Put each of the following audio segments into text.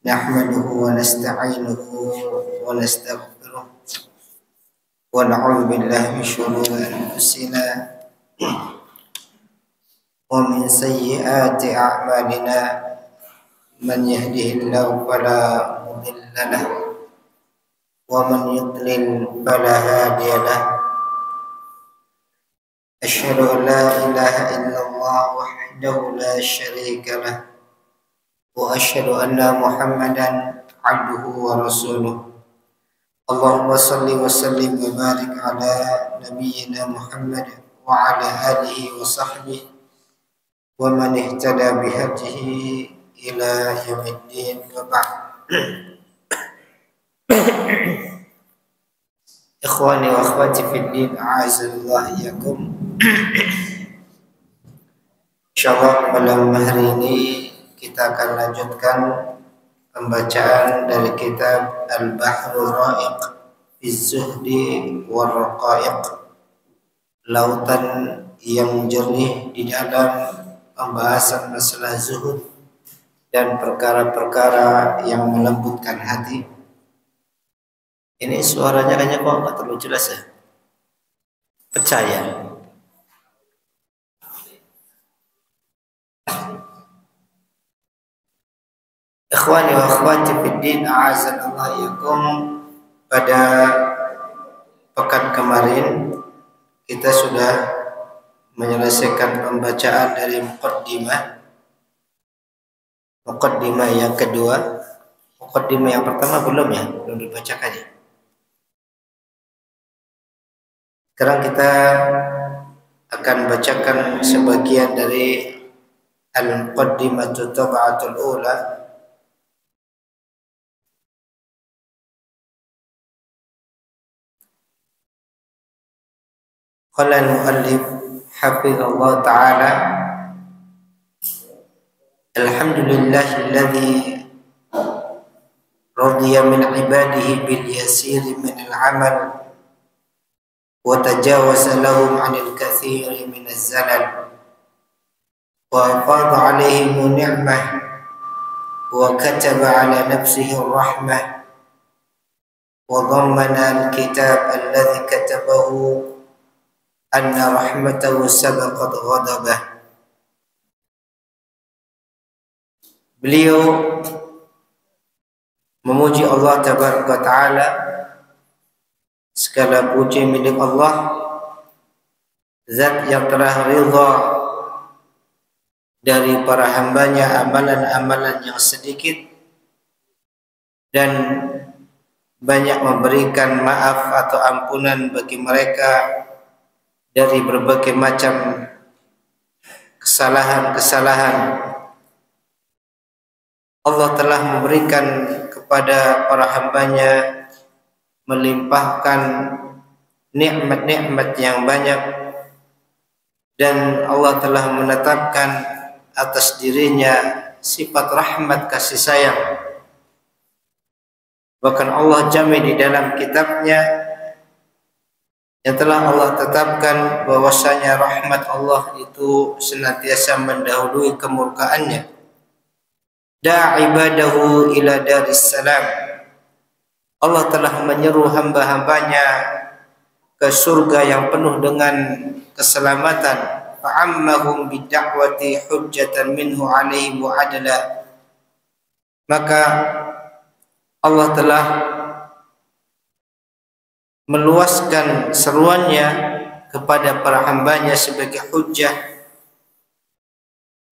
نحمده ونستعينه ونستغفره ونعوذ بالله من شرور أنفسنا ومن سيئات أعمالنا من يهده الله فلا مضل له ومن يضلل فلا هادي له أشهد أن لا إله إلا الله وحده لا شريك له وأشهد أن محمدا عبده ورسوله اللهم صل وسلم وبارك على نبينا محمد وعلى آله وصحبه ومن اهتدى بهديه إلى يوم الدين وبعد. Ikhwani wa akhwati fid din, a'azzallahu iyyakum. Insyaallah malam hari ini kita akan lanjutkan pembacaan dari kitab Al-Bahrul Ra'iq fi Zuhdi wal Raqa'iq, lautan yang jernih di dalam pembahasan masalah zuhud dan perkara-perkara yang melembutkan hati. Ini suaranya kayaknya kok nggak terlalu jelas ya? Percaya. Ikhwani wa akhwati fid din, a'azzallahu iyyakum. Pada pekan kemarin kita sudah menyelesaikan pembacaan dari muqaddimah yang kedua. Muqaddimah yang pertama belum dibacakan ya. Sekarang kita akan bacakan sebagian dari Al-Muqaddimatu Tab'atul Ula. Qala al-muallif hafizallahu ta'ala, alhamdulillahilladzi radiya min ibadihi bil yasir min al-amal wa tajawaza lahum 'anil katsiri min az-zalal wa afadha 'alaihim ni'mah wa kataba 'ala nafsihi ar-rahmah wa dhammana al-kitab alladhi katabahu anna rahmatahu sabaqat ghadabah. Beliau memuji Allah tabaraka ta'ala, segala puji milik Allah, zat yang telah ridha dari para hambanya amalan-amalan yang sedikit dan banyak memberikan maaf atau ampunan bagi mereka dari berbagai macam kesalahan-kesalahan. Allah telah memberikan kepada para hambanya, melimpahkan nikmat-nikmat yang banyak, dan Allah telah menetapkan atas dirinya sifat rahmat kasih sayang. Bahkan Allah jamin di dalam kitabnya yang telah Allah tetapkan bahwasanya rahmat Allah itu senantiasa mendahului kemurkaannya. Da'ibadahu ila daris salam. Allah telah menyeru hamba-hambanya ke surga yang penuh dengan keselamatan. Fa'ammahum bid'awati hujjatan minhu alaihim wa adla. Maka Allah telah meluaskan seruannya kepada para hambanya sebagai hujjah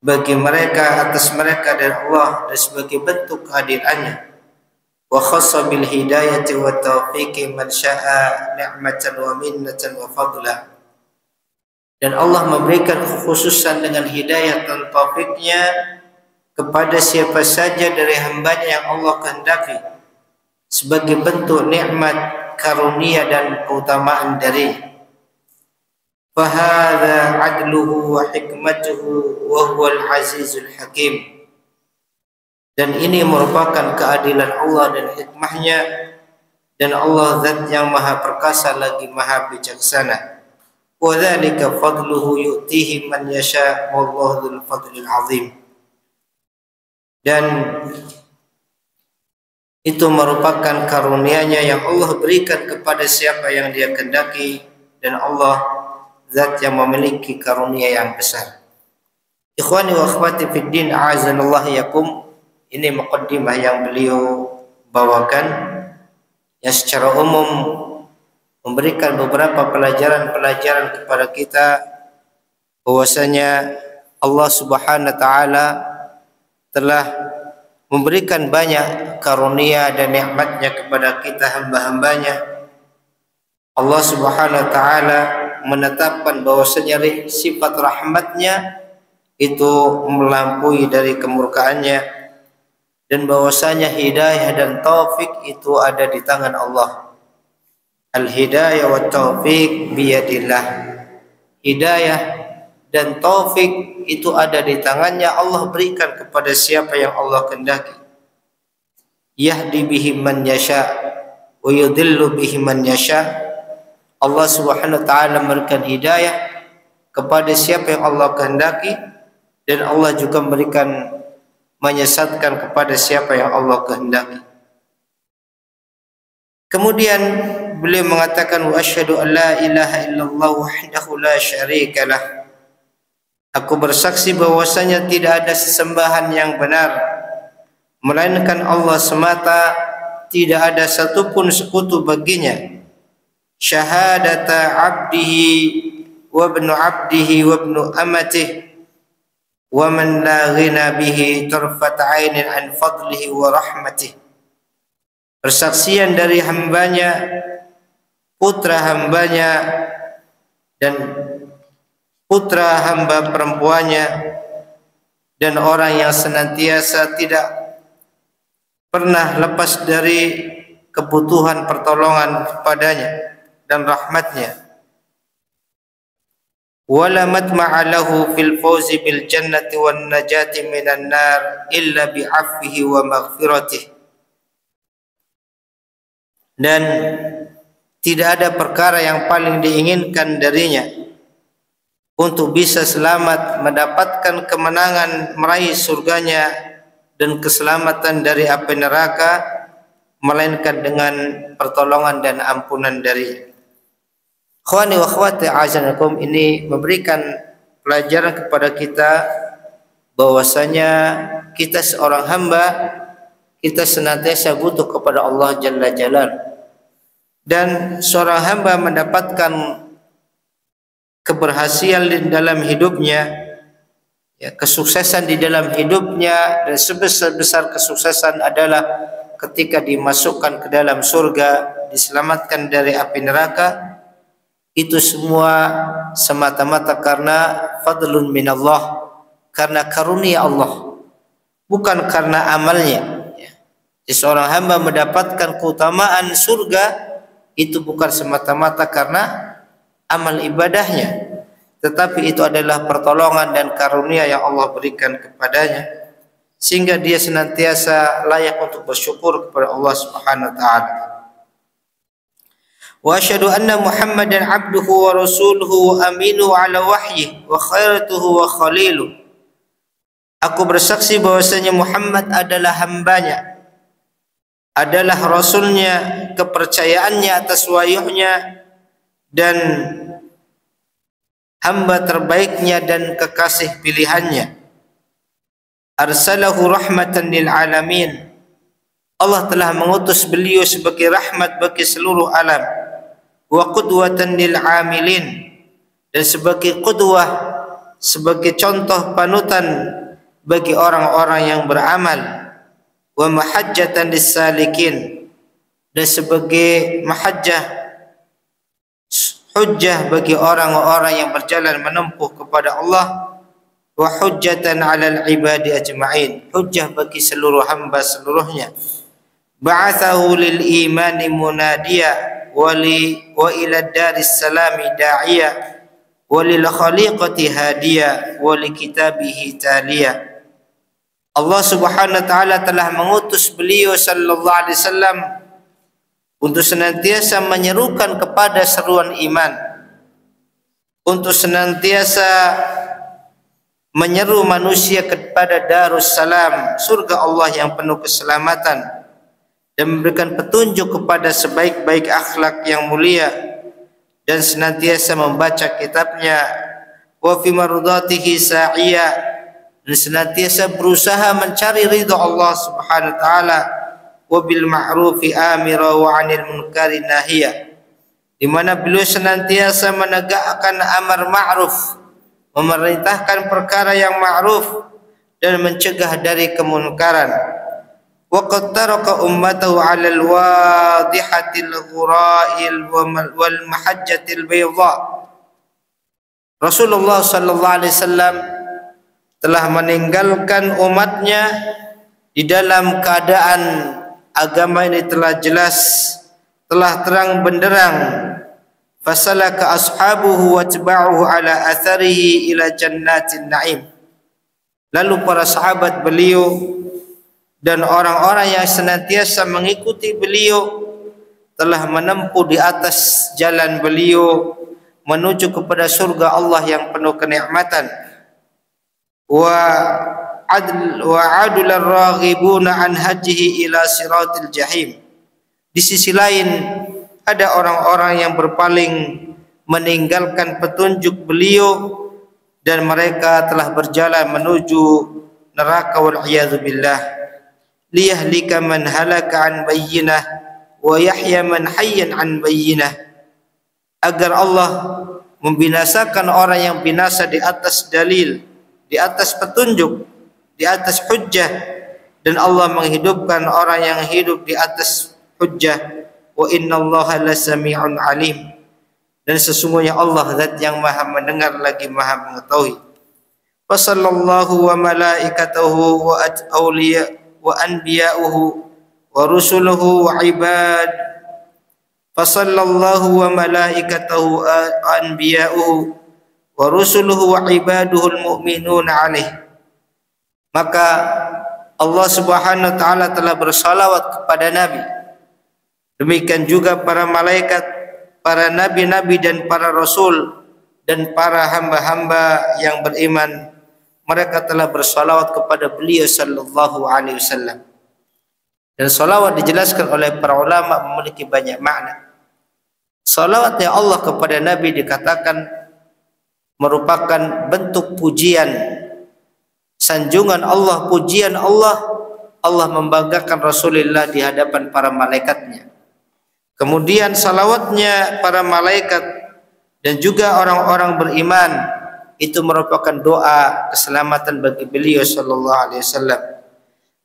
bagi mereka, atas mereka dari Allah, dan sebagai bentuk kehadirannya. Wa khassa bil hidayati wa taufiqi man syaa ni'matan wa minnatan wa fadla. Dan Allah memberikan kekhususan dengan hidayah dan taufiknya kepada siapa saja dari hambanya yang Allah kehendaki, sebagai bentuk nikmat, karunia dan keutamaan dari. Fahadha adluhu wa hikmatuhu wa huwal azizul hakim. Dan ini merupakan keadilan Allah dan hikmahnya, dan Allah zat yang maha perkasa lagi maha bijaksana. Wa dzalika fadluhu yu'tihi man yasha wallahu dzul fadlil azim. Dan itu merupakan karunia-Nya yang Allah berikan kepada siapa yang Dia kehendaki, dan Allah zat yang memiliki karunia yang besar. Ikhwani wa akhwati fid din, a'azanallah yakum. Ini muqaddimah yang beliau bawakan, yang secara umum memberikan beberapa pelajaran-pelajaran kepada kita bahwasanya Allah Subhanahu wa taala telah memberikan banyak karunia dan nikmat-Nya kepada kita hamba-hambanya. Allah Subhanahu wa taala menetapkan bahwasanya sifat rahmat-Nya itu melampaui dari kemurkaan-Nya, dan bahwasanya hidayah dan taufik itu ada di tangan Allah. Al-hidayah wa taufik biyadillah. Hidayah dan taufik itu ada di tangannya. Allah berikan kepada siapa yang Allah kehendaki. Yahdi bihi man yasha wa yudhillu bihi man yasha. Allah Subhanahu wa taala memberikan hidayah kepada siapa yang Allah kehendaki, dan Allah juga memberikan menyesatkan kepada siapa yang Allah kehendaki. Kemudian beliau mengatakan, wa asyhadu an la ilaha illallah wahdahu la syarikalah. Aku bersaksi bahwasanya tidak ada sesembahan yang benar melainkan Allah semata, tidak ada satupun sekutu baginya. Syahadata abdihi wa ibnu abdihi wa ibnu amatihi wa man la ghina bihi tarfat 'ainin an fadlihi wa rahmatihi. Persaksian dari hambanya, putra hambanya, dan putra hamba perempuannya, dan orang yang senantiasa tidak pernah lepas dari kebutuhan pertolongan kepadanya dan rahmatnya. Wala matma'a lahu fil fawzi bil jannati wan najati minan nar illa bi 'afwihi wa maghfiratihi. Dan tidak ada perkara yang paling diinginkan darinya untuk bisa selamat, mendapatkan kemenangan, meraih surganya dan keselamatan dari api neraka, melainkan dengan pertolongan dan ampunan darinya. Khawani wa akhwati a'azanakum, ini memberikan pelajaran kepada kita bahwasanya kita seorang hamba, kita senantiasa butuh kepada Allah Jalla Jalaluhu. Dan seorang hamba mendapatkan keberhasilan dalam hidupnya, ya, kesuksesan di dalam hidupnya, dan sebesar-besar kesuksesan adalah ketika dimasukkan ke dalam surga, diselamatkan dari api neraka. Itu semua semata-mata karena fadlun minallah, karena karunia Allah, bukan karena amalnya. Seorang hamba mendapatkan keutamaan surga itu bukan semata-mata karena amal ibadahnya, tetapi itu adalah pertolongan dan karunia yang Allah berikan kepadanya, sehingga dia senantiasa layak untuk bersyukur kepada Allah Subhanahu wa taala. Wa asyhadu anna Muhammadan abduhu wa rasuluhu wa aminu ala wahyi wa khairatuhu wa khaliluh. Aku bersaksi bahwasanya Muhammad adalah hambanya, adalah rasulnya, kepercayaannya atas wahyunya, dan hamba terbaiknya dan kekasih pilihannya. Arsalahu rahmatan lil alamin. Allah telah mengutus beliau sebagai rahmat bagi seluruh alam. Wa qudwatan lil amilin, dan sebagai qudwah, sebagai contoh panutan bagi orang-orang yang beramal. Wa mahajjatan lis-salikin, dan sebagai mahajjah, hujjah bagi orang-orang yang berjalan menempuh kepada Allah. Wa hujjatan 'alal ibadi ajma'in, hujjah bagi seluruh hamba seluruhnya. Ba'athahu lil imani munadiya wa ila daris salami da'iya wa lil khaliqati hadiya wa li kitabihi taliya. Allah Subhanahu wa taala telah mengutus beliau sallallahu alaihi wasallam untuk senantiasa menyerukan kepada seruan iman, untuk senantiasa menyeru manusia kepada Darussalam, surga Allah yang penuh keselamatan, dan memberikan petunjuk kepada sebaik-baik akhlak yang mulia, dan senantiasa membaca kitabnya, wa fi mardatihi sa'iya, dan senantiasa berusaha mencari ridha Allah Subhanahu wa taala, wa bil ma'rufi amira wa 'anil munkari nahiya, di mana beliau senantiasa menegakkan amar ma'ruf, memerintahkan perkara yang ma'ruf dan mencegah dari kemunkaran. Wa qad taraka ummatahu 'ala al-wadihatil ghura'il wal mahajjatil bayda. Rasulullah sallallahu alaihi wasallam telah meninggalkan umatnya di dalam keadaan agama ini telah jelas, telah terang benderang. Fasalaka ashabuhu wa tabauhu ala atharihi ila jannatin na'im. Lalu para sahabat beliau dan orang-orang yang senantiasa mengikuti beliau telah menempuh di atas jalan beliau menuju kepada surga Allah yang penuh kenikmatan. Wa adul ar-raghibuna an hajjihi ila siratil jahim. Di sisi lain ada orang-orang yang berpaling meninggalkan petunjuk beliau dan mereka telah berjalan menuju neraka wal iyadzu billah. Liyahlika man halaka an bayyinah wa yahya man hayyan an bayyinah, agar Allah membinasakan orang yang binasa di atas dalil, di atas petunjuk, di atas hujjah, dan Allah menghidupkan orang yang hidup di atas hujjah. Wa innallaha lasami'un alim, dan sesungguhnya Allah zat yang maha mendengar lagi maha mengetahui. Wa sallallahu wa malaikatahu wa awliya wa anbiya'uhu wa rusuluhu wa ibad. Fa sallallahu wa malaikatahu wa anbiya'uhu wa rusuluhu wa ibaduhul mu'minuna alaih. Maka Allah Subhanahu wa taala telah bersalawat kepada Nabi. Demikian juga para malaikat, para nabi-nabi dan para rasul dan para hamba-hamba yang beriman, mereka telah bersalawat kepada beliau sallallahu alaihi wasallam. Dan salawat dijelaskan oleh para ulama memiliki banyak makna. Salawatnya Allah kepada Nabi dikatakan merupakan bentuk pujian, sanjungan Allah, pujian Allah. Allah membanggakan Rasulullah di hadapan para malaikatnya. Kemudian salawatnya para malaikat dan juga orang-orang beriman itu merupakan doa keselamatan bagi beliau sallallahu alaihi wasallam.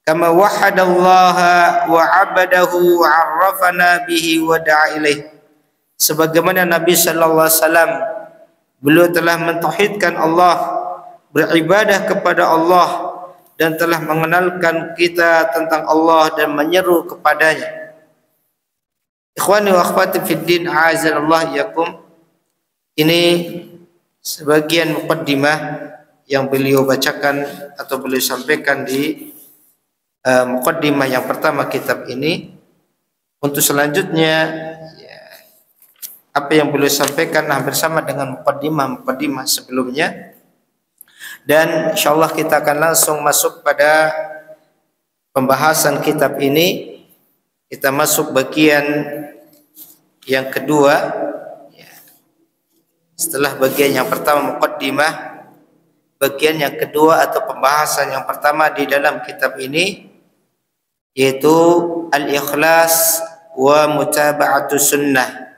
Kama wahadallaha wa 'abadahu wa 'arrafana bihi wa da'a ilaih. Sebagaimana Nabi sallallahu alaihi wasallam beliau telah mentauhidkan Allah, beribadah kepada Allah, dan telah mengenalkan kita tentang Allah dan menyeru kepadanya. Ikhwani wa akhwati fid din, a'azallahu iyyakum. Ini sebagian muqaddimah yang beliau bacakan atau beliau sampaikan di muqaddimah yang pertama kitab ini. Untuk selanjutnya ya, apa yang beliau sampaikan hampir sama dengan muqaddimah sebelumnya, dan insyaallah kita akan langsung masuk pada pembahasan kitab ini. Kita masuk bagian yang kedua ya. Setelah bagian yang pertama muqaddimah, bagian yang kedua atau pembahasan yang pertama di dalam kitab ini yaitu al-ikhlas wa mutaba'atu sunnah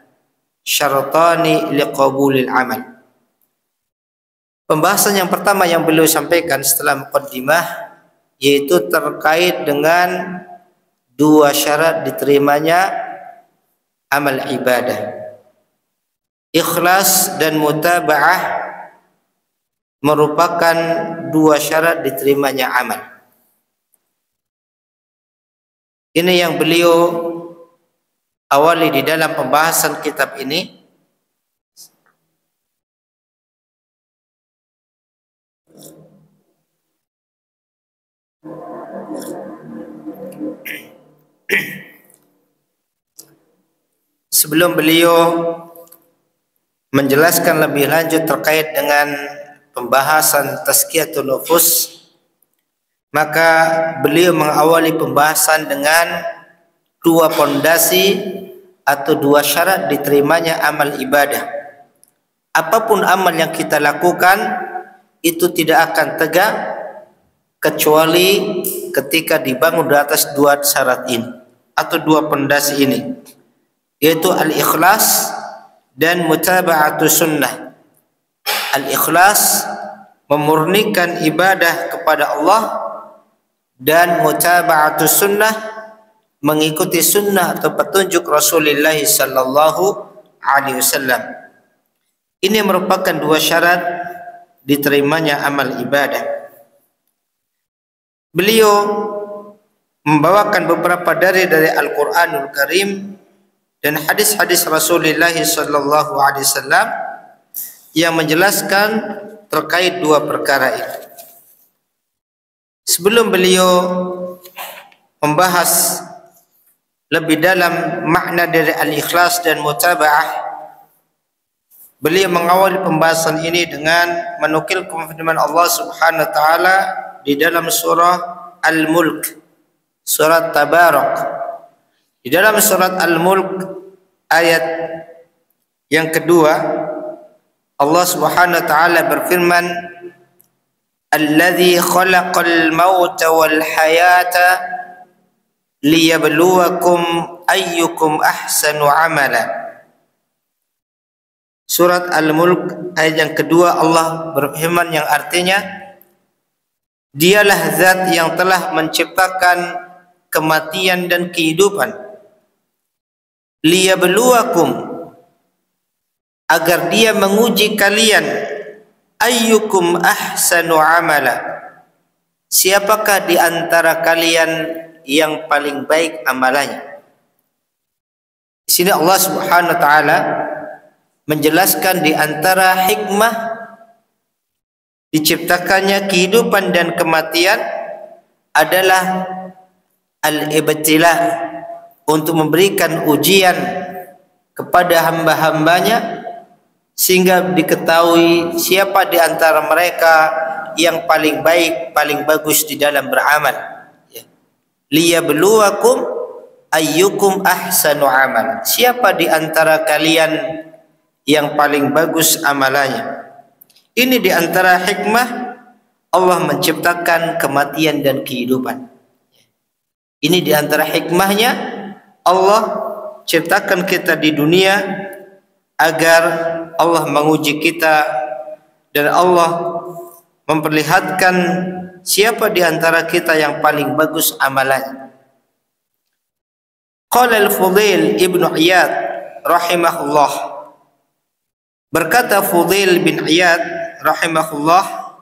syaratani liqabulil amal. Pembahasan yang pertama yang beliau sampaikan setelah muqaddimah yaitu terkait dengan dua syarat diterimanya amal ibadah. Ikhlas dan mutaba'ah merupakan dua syarat diterimanya amal. Ini yang beliau awali di dalam pembahasan kitab ini. Sebelum beliau menjelaskan lebih lanjut terkait dengan pembahasan tazkiyatun nufus, maka beliau mengawali pembahasan dengan dua pondasi atau dua syarat diterimanya amal ibadah. Apapun amal yang kita lakukan itu tidak akan tegak kecuali ketika dibangun di atas dua syarat ini atau dua pondasi ini, yaitu al-ikhlas dan mutaba'atu sunnah. Al-ikhlas memurnikan ibadah kepada Allah, dan mutaba'atu sunnah mengikuti sunnah atau petunjuk Rasulullah sallallahu alaihi wasallam. Ini merupakan dua syarat diterimanya amal ibadah. Beliau membawakan beberapa dari Al-Qur'anul Karim dan hadis-hadis Rasulullah sallallahu alaihi wasallam yang menjelaskan terkait dua perkara ini. Sebelum beliau membahas lebih dalam makna dari al-ikhlas dan mutaba'ah, beliau mengawali pembahasan ini dengan menukil firman Allah Subhanahu wa taala di dalam surah Al-Mulk, surat Tabarak. Di dalam surat Al-Mulk ayat yang kedua, Allah Subhanahu wa taala berfirman, "Alladzi khalaqal mauta wal hayata liyabluwakum ayyukum ahsanu amala." Surat Al-Mulk ayat yang kedua, Allah berfirman yang artinya, Dialah zat yang telah menciptakan kematian dan kehidupan, liyabluwakum, agar Dia menguji kalian, ayyukum ahsanu amala, siapakah di antara kalian yang paling baik amalannya. Di sini Allah Subhanahu wa taala menjelaskan di antara hikmah diciptakannya kehidupan dan kematian adalah al-ibtila, untuk memberikan ujian kepada hamba-hambanya sehingga diketahui siapa di antara mereka yang paling baik, paling bagus di dalam beramal. Liyabluwakum ayyukum ahsanu amal, siapa di antara kalian yang paling bagus amalannya. Ini di antara hikmah Allah menciptakan kematian dan kehidupan. Ini di antara hikmahnya Allah ciptakan kita di dunia agar Allah menguji kita dan Allah memperlihatkan siapa di antara kita yang paling bagus amalannya. Qala al-Fudail ibn Iyad rahimahullah, berkata Fudail bin Iyad rahimahullah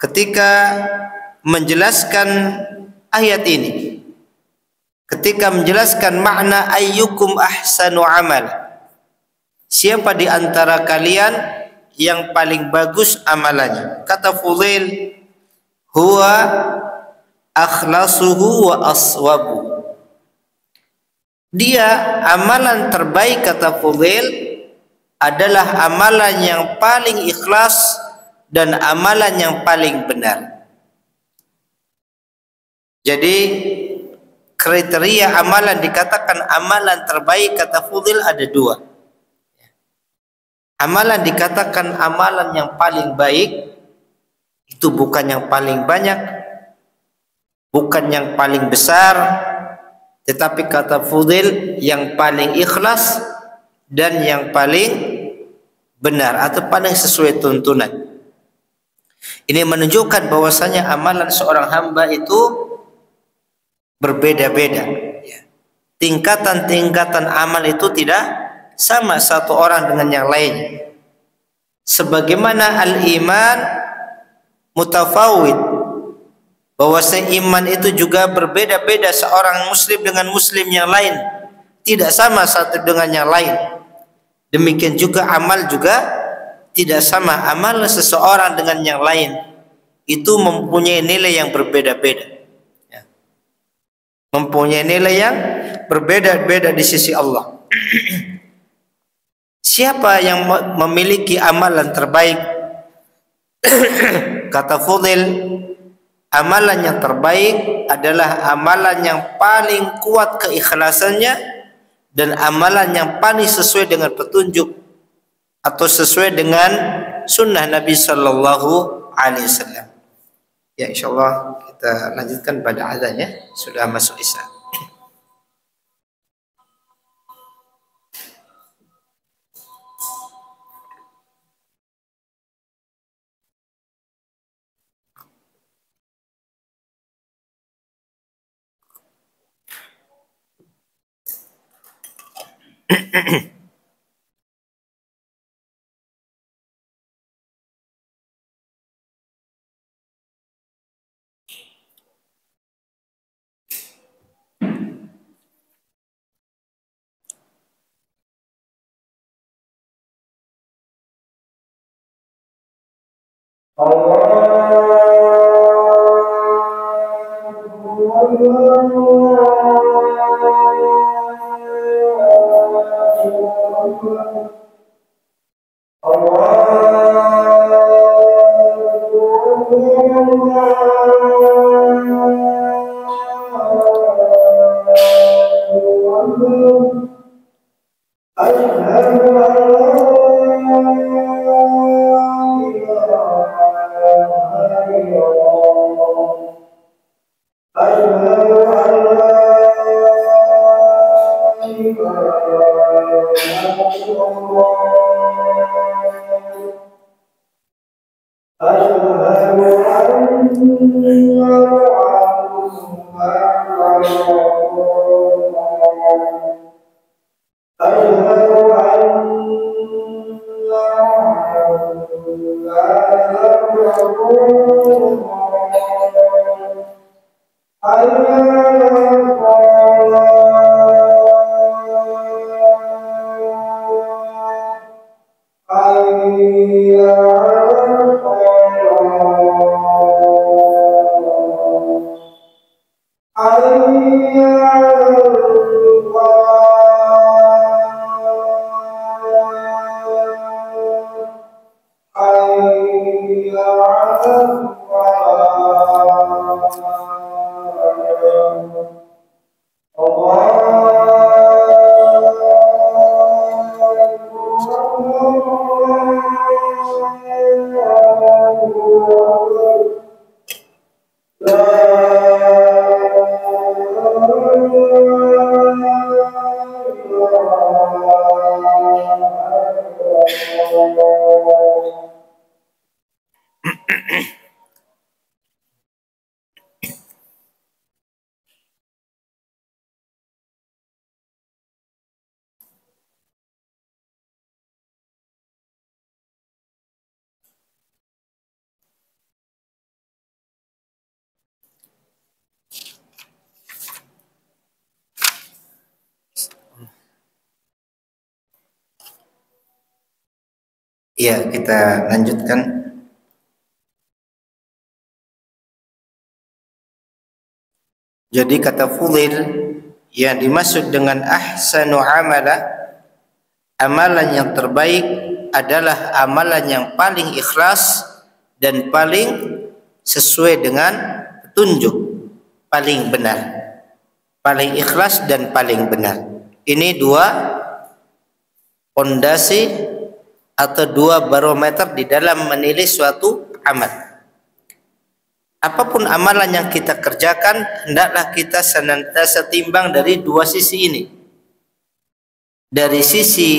ketika menjelaskan ayat ini, ketika menjelaskan makna ayyukum ahsanu amal, siapa di antara kalian yang paling bagus amalannya. Kata Fudail, huwa akhlasuhu wa aswabu, dia amalan terbaik, kata Fudail, adalah amalan yang paling ikhlas dan amalan yang paling benar. Jadi kriteria amalan dikatakan amalan terbaik, kata Fudail, ada dua. Amalan dikatakan amalan yang paling baik itu bukan yang paling banyak, bukan yang paling besar, tetapi kata Fudail yang paling ikhlas dan yang paling benar atau paling sesuai tuntunan. Ini menunjukkan bahwasanya amalan seorang hamba itu berbeda-beda. Tingkatan-tingkatan amal itu tidak sama satu orang dengan yang lain. Sebagaimana al-iman mutafawid, bahwasanya iman itu juga berbeda-beda seorang muslim dengan muslim yang lain, tidak sama satu dengan yang lain. Demikian juga amal juga tidak sama, amal seseorang dengan yang lain itu mempunyai nilai yang berbeda-beda, mempunyai nilai yang berbeda-beda di sisi Allah. Siapa yang memiliki amalan terbaik? Kata Fudail, amalan yang terbaik adalah amalan yang paling kuat keikhlasannya dan amalan yang paling sesuai dengan petunjuk atau sesuai dengan sunnah Nabi Sallallahu Alaihi Wasallam. Ya, insyaallah kita lanjutkan pada azan ya. Sudah masuk isya. Ya, kita lanjutkan. Jadi kata Fudail, yang dimaksud dengan ahsanu amala, amalan yang terbaik adalah amalan yang paling ikhlas dan paling sesuai dengan petunjuk, paling benar. Paling ikhlas dan paling benar. Ini dua pondasi atau dua barometer di dalam menilai suatu amal. Apapun amalan yang kita kerjakan, hendaklah kita senantiasa timbang dari dua sisi ini. Dari sisi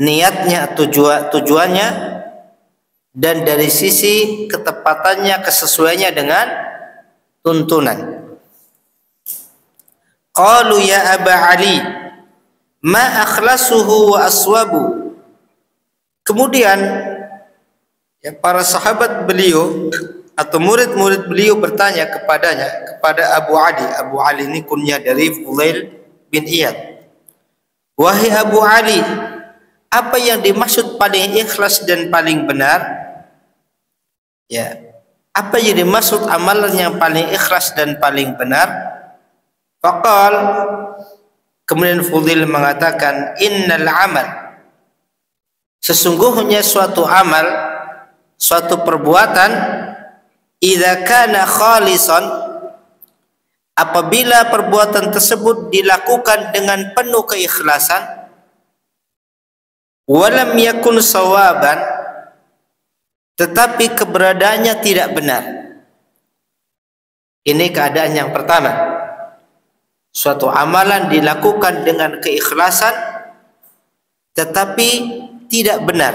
niatnya atau tujuannya, dan dari sisi ketepatannya, kesesuaiannya dengan tuntunan. Qalu ya Aba Ali, ma akhlasuhu wa aswabu. Kemudian ya, para sahabat beliau atau murid-murid beliau bertanya kepada Abu Ali. Abu Ali ini kunyah dari Fudail bin Iyad. Wahai Abu Ali, apa yang dimaksud paling ikhlas dan paling benar? Ya, apa yang dimaksud amalan yang paling ikhlas dan paling benar? Faqal, kemudian Fudail mengatakan, innal amal, sesungguhnya suatu amal, suatu perbuatan, idza kana khalisan, apabila perbuatan tersebut dilakukan dengan penuh keikhlasan, walam yakun sawaban, tetapi keberadaannya tidak benar. Ini keadaan yang pertama. Suatu amalan dilakukan dengan keikhlasan tetapi tidak benar.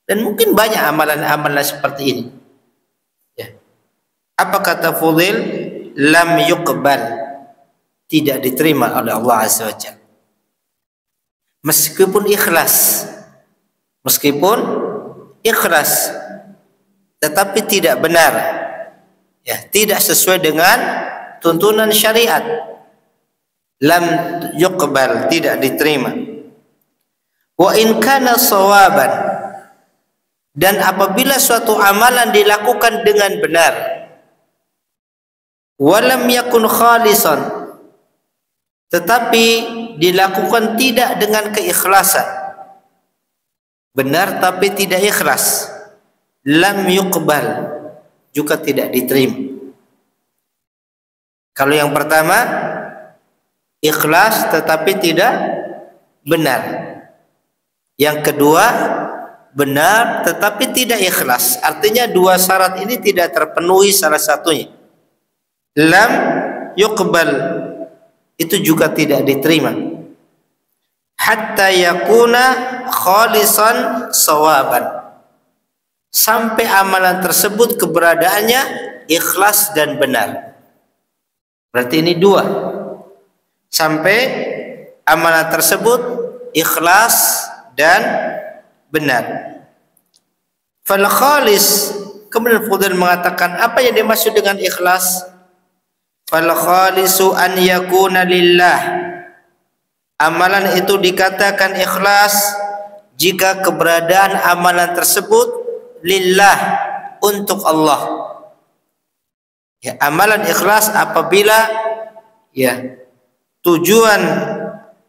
Dan mungkin banyak amalan-amalan seperti ini. Ya. Apa kata Fudail? Lam yuqbal, tidak diterima oleh Allah Azza wa Jalla. Meskipun ikhlas, tetapi tidak benar, ya, tidak sesuai dengan tuntunan syariat. Lam yuqbal, tidak diterima. Wa in kana sawaban, dan apabila suatu amalan dilakukan dengan benar, walam yakun khalisan, tetapi dilakukan tidak dengan keikhlasan, benar tapi tidak ikhlas, lam yuqbal, juga tidak diterima. Kalau yang pertama ikhlas tetapi tidak benar, yang kedua benar tetapi tidak ikhlas, artinya dua syarat ini tidak terpenuhi salah satunya, lam yuqbal, itu juga tidak diterima. Hatta yakuna khalisan sawaban, sampai amalan tersebut keberadaannya ikhlas dan benar. Berarti ini dua. Sampai amalan tersebut ikhlas dan benar. Fal khalis, kemudian Fudail mengatakan apa yang dimaksud dengan ikhlas? Fal khalisu an yakuna lillah, amalan itu dikatakan ikhlas jika keberadaan amalan tersebut lillah, untuk Allah. Ya, amalan ikhlas apabila ya tujuan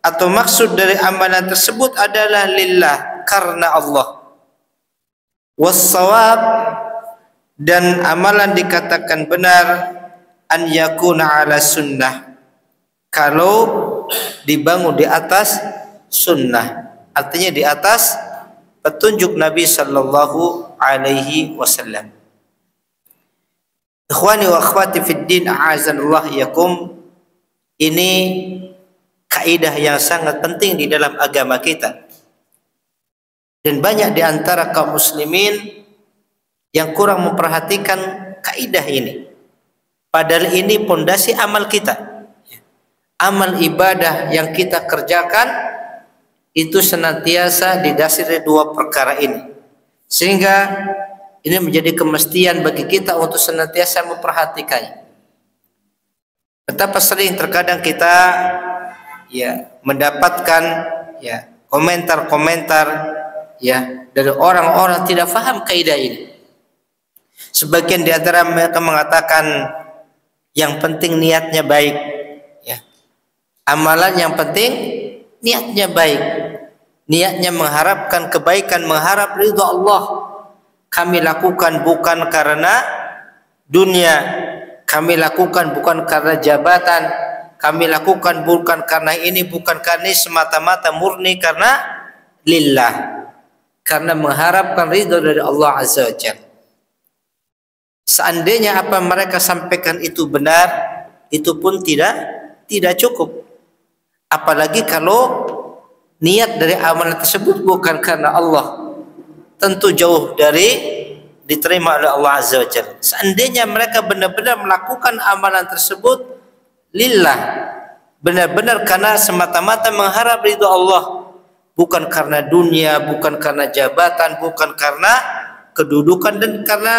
atau maksud dari amalan tersebut adalah lillah, karena Allah. Was-shawab, dan amalan dikatakan benar an yakuna ala sunnah, kalau dibangun di atas sunnah, artinya di atas petunjuk Nabi sallallahu alaihi wasallam. Ikhwani wa akhwati fid din, a'azanallah yakum, ini kaidah yang sangat penting di dalam agama kita. Dan banyak di antara kaum muslimin yang kurang memperhatikan kaidah ini. Padahal ini pondasi amal kita. Amal ibadah yang kita kerjakan itu senantiasa didasari dua perkara ini. Sehingga ini menjadi kemestian bagi kita untuk senantiasa memperhatikannya. Betapa sering terkadang kita ya mendapatkan ya komentar-komentar ya dari orang-orang tidak paham kaidah ini. Sebagian di antara mereka mengatakan yang penting niatnya baik, ya. Amalan yang penting niatnya baik, niatnya mengharapkan kebaikan, mengharap ridha Allah. Kami lakukan bukan karena dunia, kami lakukan bukan karena jabatan, kami lakukan bukan karena ini, bukan karena ini, semata-mata murni karena lillah, karena mengharapkan ridha dari Allah Azza wa Jalla. Seandainya apa mereka sampaikan itu benar, itu pun tidak cukup. Apalagi kalau niat dari amalan tersebut bukan karena Allah, tentu jauh dari diterima oleh Allah Azza wa Jalla. Seandainya mereka benar-benar melakukan amalan tersebut lillah, benar-benar karena semata-mata mengharap ridha Allah, bukan karena dunia, bukan karena jabatan, bukan karena kedudukan, dan karena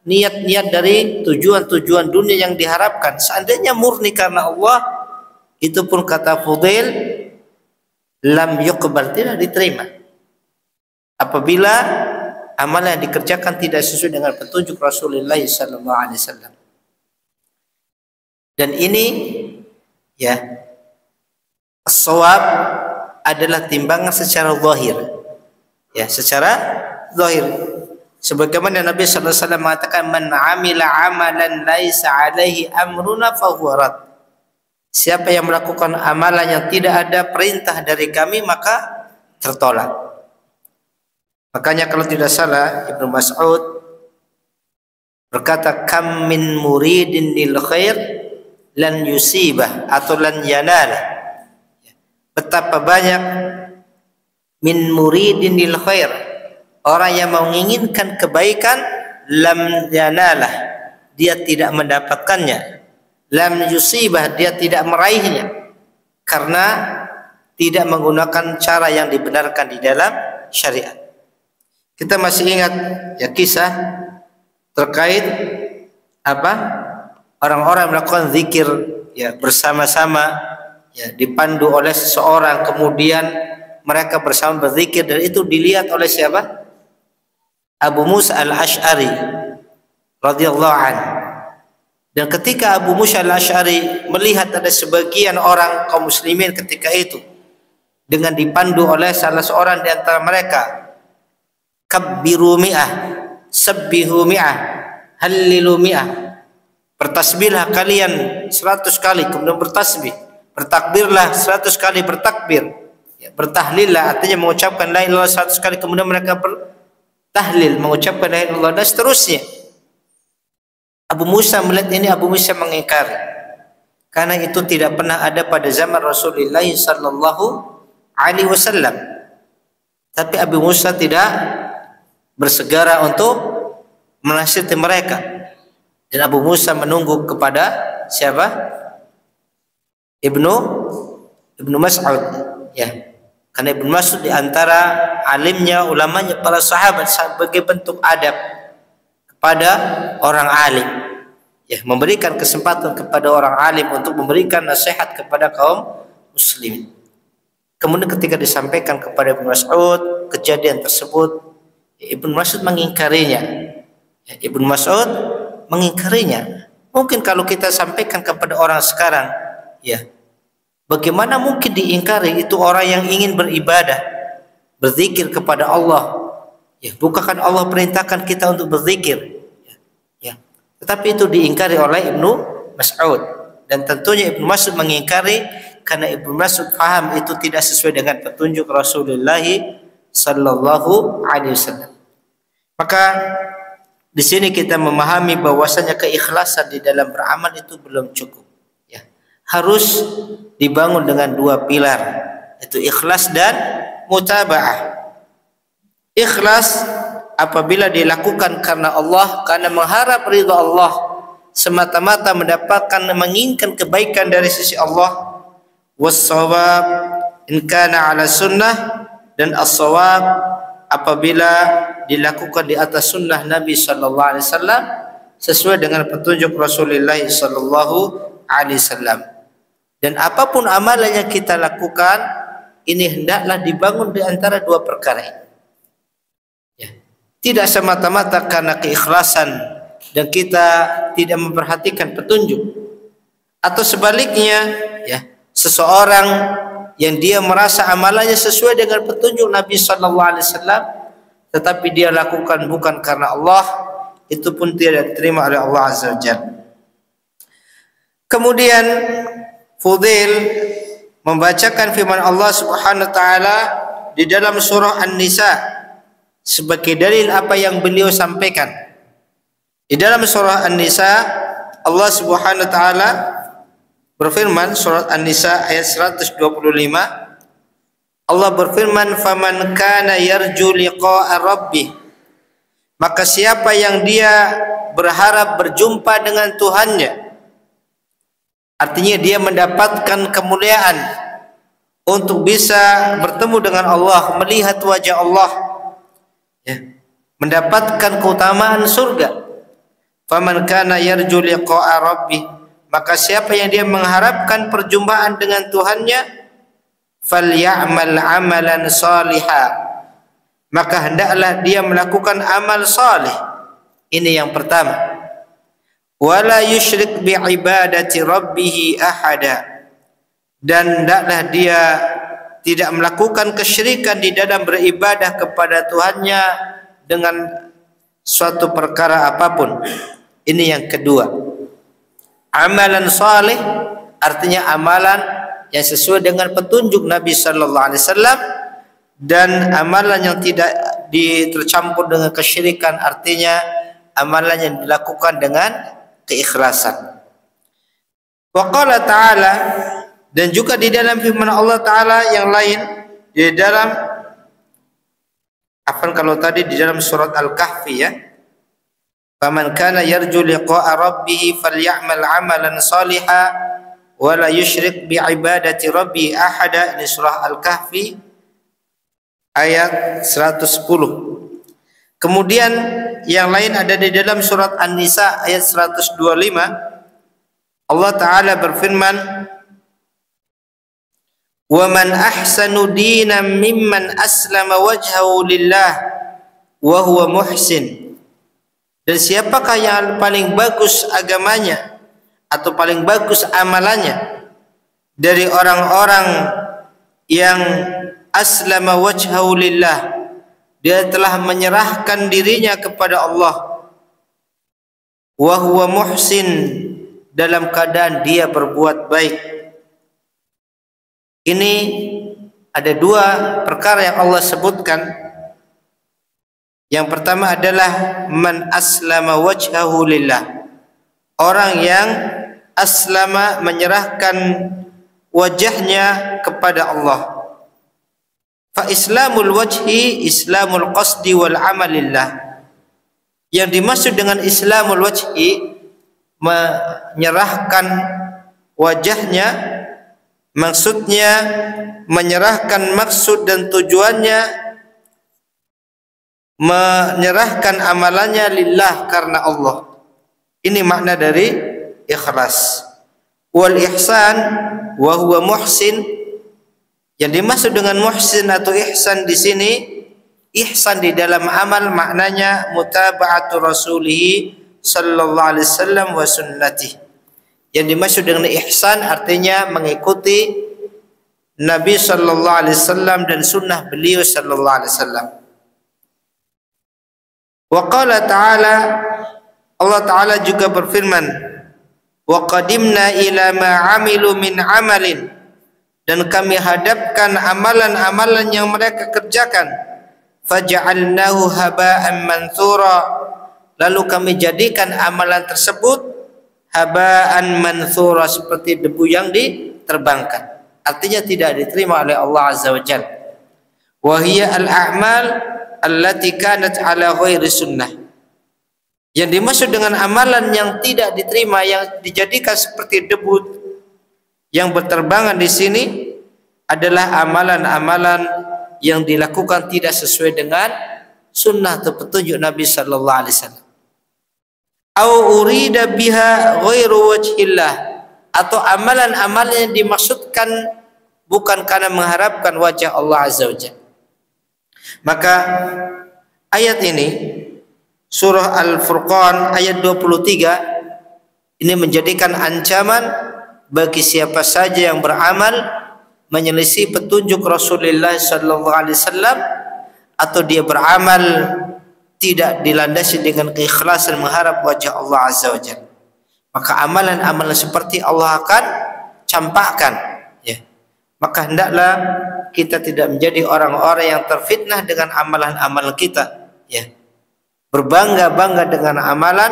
niat-niat dari tujuan-tujuan dunia yang diharapkan. Seandainya murni karena Allah, itu pun kata Fudail lam yuqbal, tidak diterima. Apabila amalan yang dikerjakan tidak sesuai dengan petunjuk Rasulullah sallallahu alaihi wasallam. Dan ini ya as-shawab adalah timbangan secara zahir. Ya, secara zahir. Sebagaimana Nabi sallallahu alaihi wasallam mengatakan, "Man 'amila 'amalan laisa 'alaihi amruna fahuwa rad." Siapa yang melakukan amalan yang tidak ada perintah dari kami maka tertolak. Makanya kalau tidak salah Ibnu Mas'ud berkata, "Kam min muridin lil khair lan yusibah atau lan yanala." Betapa banyak min muridin lil khair, orang yang menginginkan kebaikan, lam yanalah, dia tidak mendapatkannya, lam yusibah, dia tidak meraihnya karena tidak menggunakan cara yang dibenarkan di dalam syariat. Kita masih ingat ya kisah terkait apa? Orang-orang melakukan zikir ya bersama-sama ya dipandu oleh seseorang, kemudian mereka bersama berzikir, dan itu dilihat oleh siapa? Abu Musa al-Ash'ari radhiyallahu anhu. Dan ketika Abu Musa al-Ash'ari melihat ada sebagian orang kaum muslimin ketika itu dengan dipandu oleh salah seorang di antara mereka, kabbiru mi'ah, sabbihu mi'ah, hallilu mi'ah, bertasbihlah kalian 100 kali, kemudian bertasbih, bertakbirlah 100 kali bertakbir, ya, bertahlillah artinya mengucapkan la ilaha illallah 100 kali, kemudian mereka bertahlil mengucapkan la ilaha illallah, dan seterusnya. Abu Musa melihat ini, Abu Musa mengingkari karena itu tidak pernah ada pada zaman Rasulullah sallallahu alaihi wasallam. Tapi Abu Musa tidak bersegera untuk menasihati mereka, dan Abu Musa menunggu kepada siapa? Ibnu Mas'ud, ya, karena Ibnu Mas'ud di antara alimnya, ulamanya, para sahabat, sebagai bentuk adab kepada orang alim, ya, memberikan kesempatan kepada orang alim untuk memberikan nasihat kepada kaum muslimin. Kemudian ketika disampaikan kepada Ibnu Mas'ud kejadian tersebut, Ibnu Mas'ud mengingkarinya. Ya, Ibnu Mas'ud mengingkarinya. Mungkin kalau kita sampaikan kepada orang sekarang, ya, bagaimana mungkin diingkari? Itu orang yang ingin beribadah, berzikir kepada Allah. Ya, bukankah Allah perintahkan kita untuk berzikir? Ya. Tetapi itu diingkari oleh Ibnu Mas'ud, dan tentunya Ibnu Mas'ud mengingkari karena Ibnu Mas'ud paham itu tidak sesuai dengan petunjuk Rasulullah sallallahu alaihi wasallam. Maka di sini kita memahami bahwasanya keikhlasan di dalam beramal itu belum cukup. Ya. Harus dibangun dengan dua pilar, yaitu ikhlas dan mutaba'ah. Ikhlas apabila dilakukan karena Allah, karena mengharap ridha Allah, semata-mata mendapatkan, menginginkan kebaikan dari sisi Allah. Was-shawab in kana ala sunnah, dan as-shawab apabila dilakukan di atas sunnah Nabi sallallahu alaihi wasallam sesuai dengan petunjuk Rasulullah sallallahu alaihi wasallam. Dan apapun amalan yang kita lakukan, ini hendaklah dibangun di antara dua perkara ini. Ya. Tidak semata-mata karena keikhlasan dan kita tidak memperhatikan petunjuk, atau sebaliknya, ya, seseorang yang dia merasa amalannya sesuai dengan petunjuk Nabi sallallahu alaihi wasallam tetapi dia lakukan bukan karena Allah, itu pun tidak diterima oleh Allah azza wajalla. Kemudian Fudail membacakan firman Allah Subhanahu wa taala di dalam surah An-Nisa sebagai dalil apa yang beliau sampaikan. Di dalam surah An-Nisa Allah Subhanahu wa taala berfirman, surat An-Nisa ayat 125, Allah berfirman, "Faman kana yarju liqa'a rabbih," maka siapa yang dia berharap berjumpa dengan Tuhannya, artinya dia mendapatkan kemuliaan untuk bisa bertemu dengan Allah, melihat wajah Allah, ya, mendapatkan keutamaan surga. Faman kana yarju liqa'a rabbih, maka siapa yang dia mengharapkan perjumpaan dengan Tuhannya, falyamal amalan salihah, maka hendaklah dia melakukan amal saleh. Ini yang pertama. Wala yusyrik biibadati rabbih ahada, dan hendaklah dia tidak melakukan kesyirikan di dalam beribadah kepada Tuhannya dengan suatu perkara apapun. Ini yang kedua. Amalan saleh artinya amalan yang sesuai dengan petunjuk Nabi sallallahu alaihi wasallam, dan amalan yang tidak tercampur dengan kesyirikan artinya amalan yang dilakukan dengan keikhlasan. Wa qala ta'ala, dan juga di dalam firman Allah Ta'ala yang lain, di dalam kalau tadi di dalam surat Al-Kahfi ya, faman kana yarju liqa'a rabbih falyamal 'amalan shalihan wa la yusyrik bi ibadati rabbi ahada. Ini surah Al-Kahfi ayat 110. Kemudian yang lain ada di dalam surat An-Nisa ayat 125. Allah Ta'ala berfirman, wa man ahsanu dinan mimman aslama wajhahu lillah wa huwa muhsin. Dan siapakah yang paling bagus agamanya atau paling bagus amalannya dari orang-orang yang aslama wajhahu lillah, dia telah menyerahkan dirinya kepada Allah, wa huwa muhsin, dalam keadaan dia berbuat baik. Ini ada dua perkara yang Allah sebutkan. Yang pertama adalah man aslama wajhahu lillah, orang yang aslama, menyerahkan wajahnya kepada Allah. Fa islamul wajhi islamul qasdi wal amalillah. Yang dimaksud dengan islamul wajhi, menyerahkan wajahnya, maksudnya menyerahkan maksud dan tujuannya, menyerahkan amalannya lillah, karena Allah. Ini makna dari ikhlas. Wal ihsan wa huwa muhsin. Yang dimaksud dengan muhsin atau ihsan di sini, ihsan di dalam amal maknanya mutaba'atu rasulih sallallahu alaihi wasallam wa sunnati. Yang dimaksud dengan ihsan artinya mengikuti Nabi sallallahu alaihi wasallam dan sunnah beliau sallallahu alaihi wasallam. Wa qala ta'ala, Allah Ta'ala juga berfirman, wa qadimna ila ma 'amilu min 'amalin, dan kami hadapkan amalan-amalan yang mereka kerjakan, faja'alnahu haba'an manthura, lalu kami jadikan amalan tersebut haba'an manthura, seperti debu yang diterbangkan. Artinya tidak diterima oleh Allah Azza wa Jalla. Wa hiya al-a'mal allati kanat ala ghairi sunnah. Yang dimaksud dengan amalan yang tidak diterima, yang dijadikan seperti debu yang berterbangan di sini, adalah amalan-amalan yang dilakukan tidak sesuai dengan sunnah atau petunjuk Nabi sallallahu alaihi wasallam. Au urida biha ghairu wajhillah, atau amalan-amalan yang dimaksudkan bukan karena mengharapkan wajah Allah Azza wa Jalla. Maka ayat ini, surah Al-Furqan ayat 23, ini menjadikan ancaman bagi siapa saja yang beramal menyelisih petunjuk Rasulullah sallallahu alaihi wasallam, atau dia beramal tidak dilandasi dengan keikhlasan mengharap wajah Allah Azza wa Jalla. Maka amalan-amalan seperti Allah akan campakkan, ya. Maka hendaklah kita tidak menjadi orang-orang yang terfitnah dengan amalan-amalan kita, ya. Berbangga-bangga dengan amalan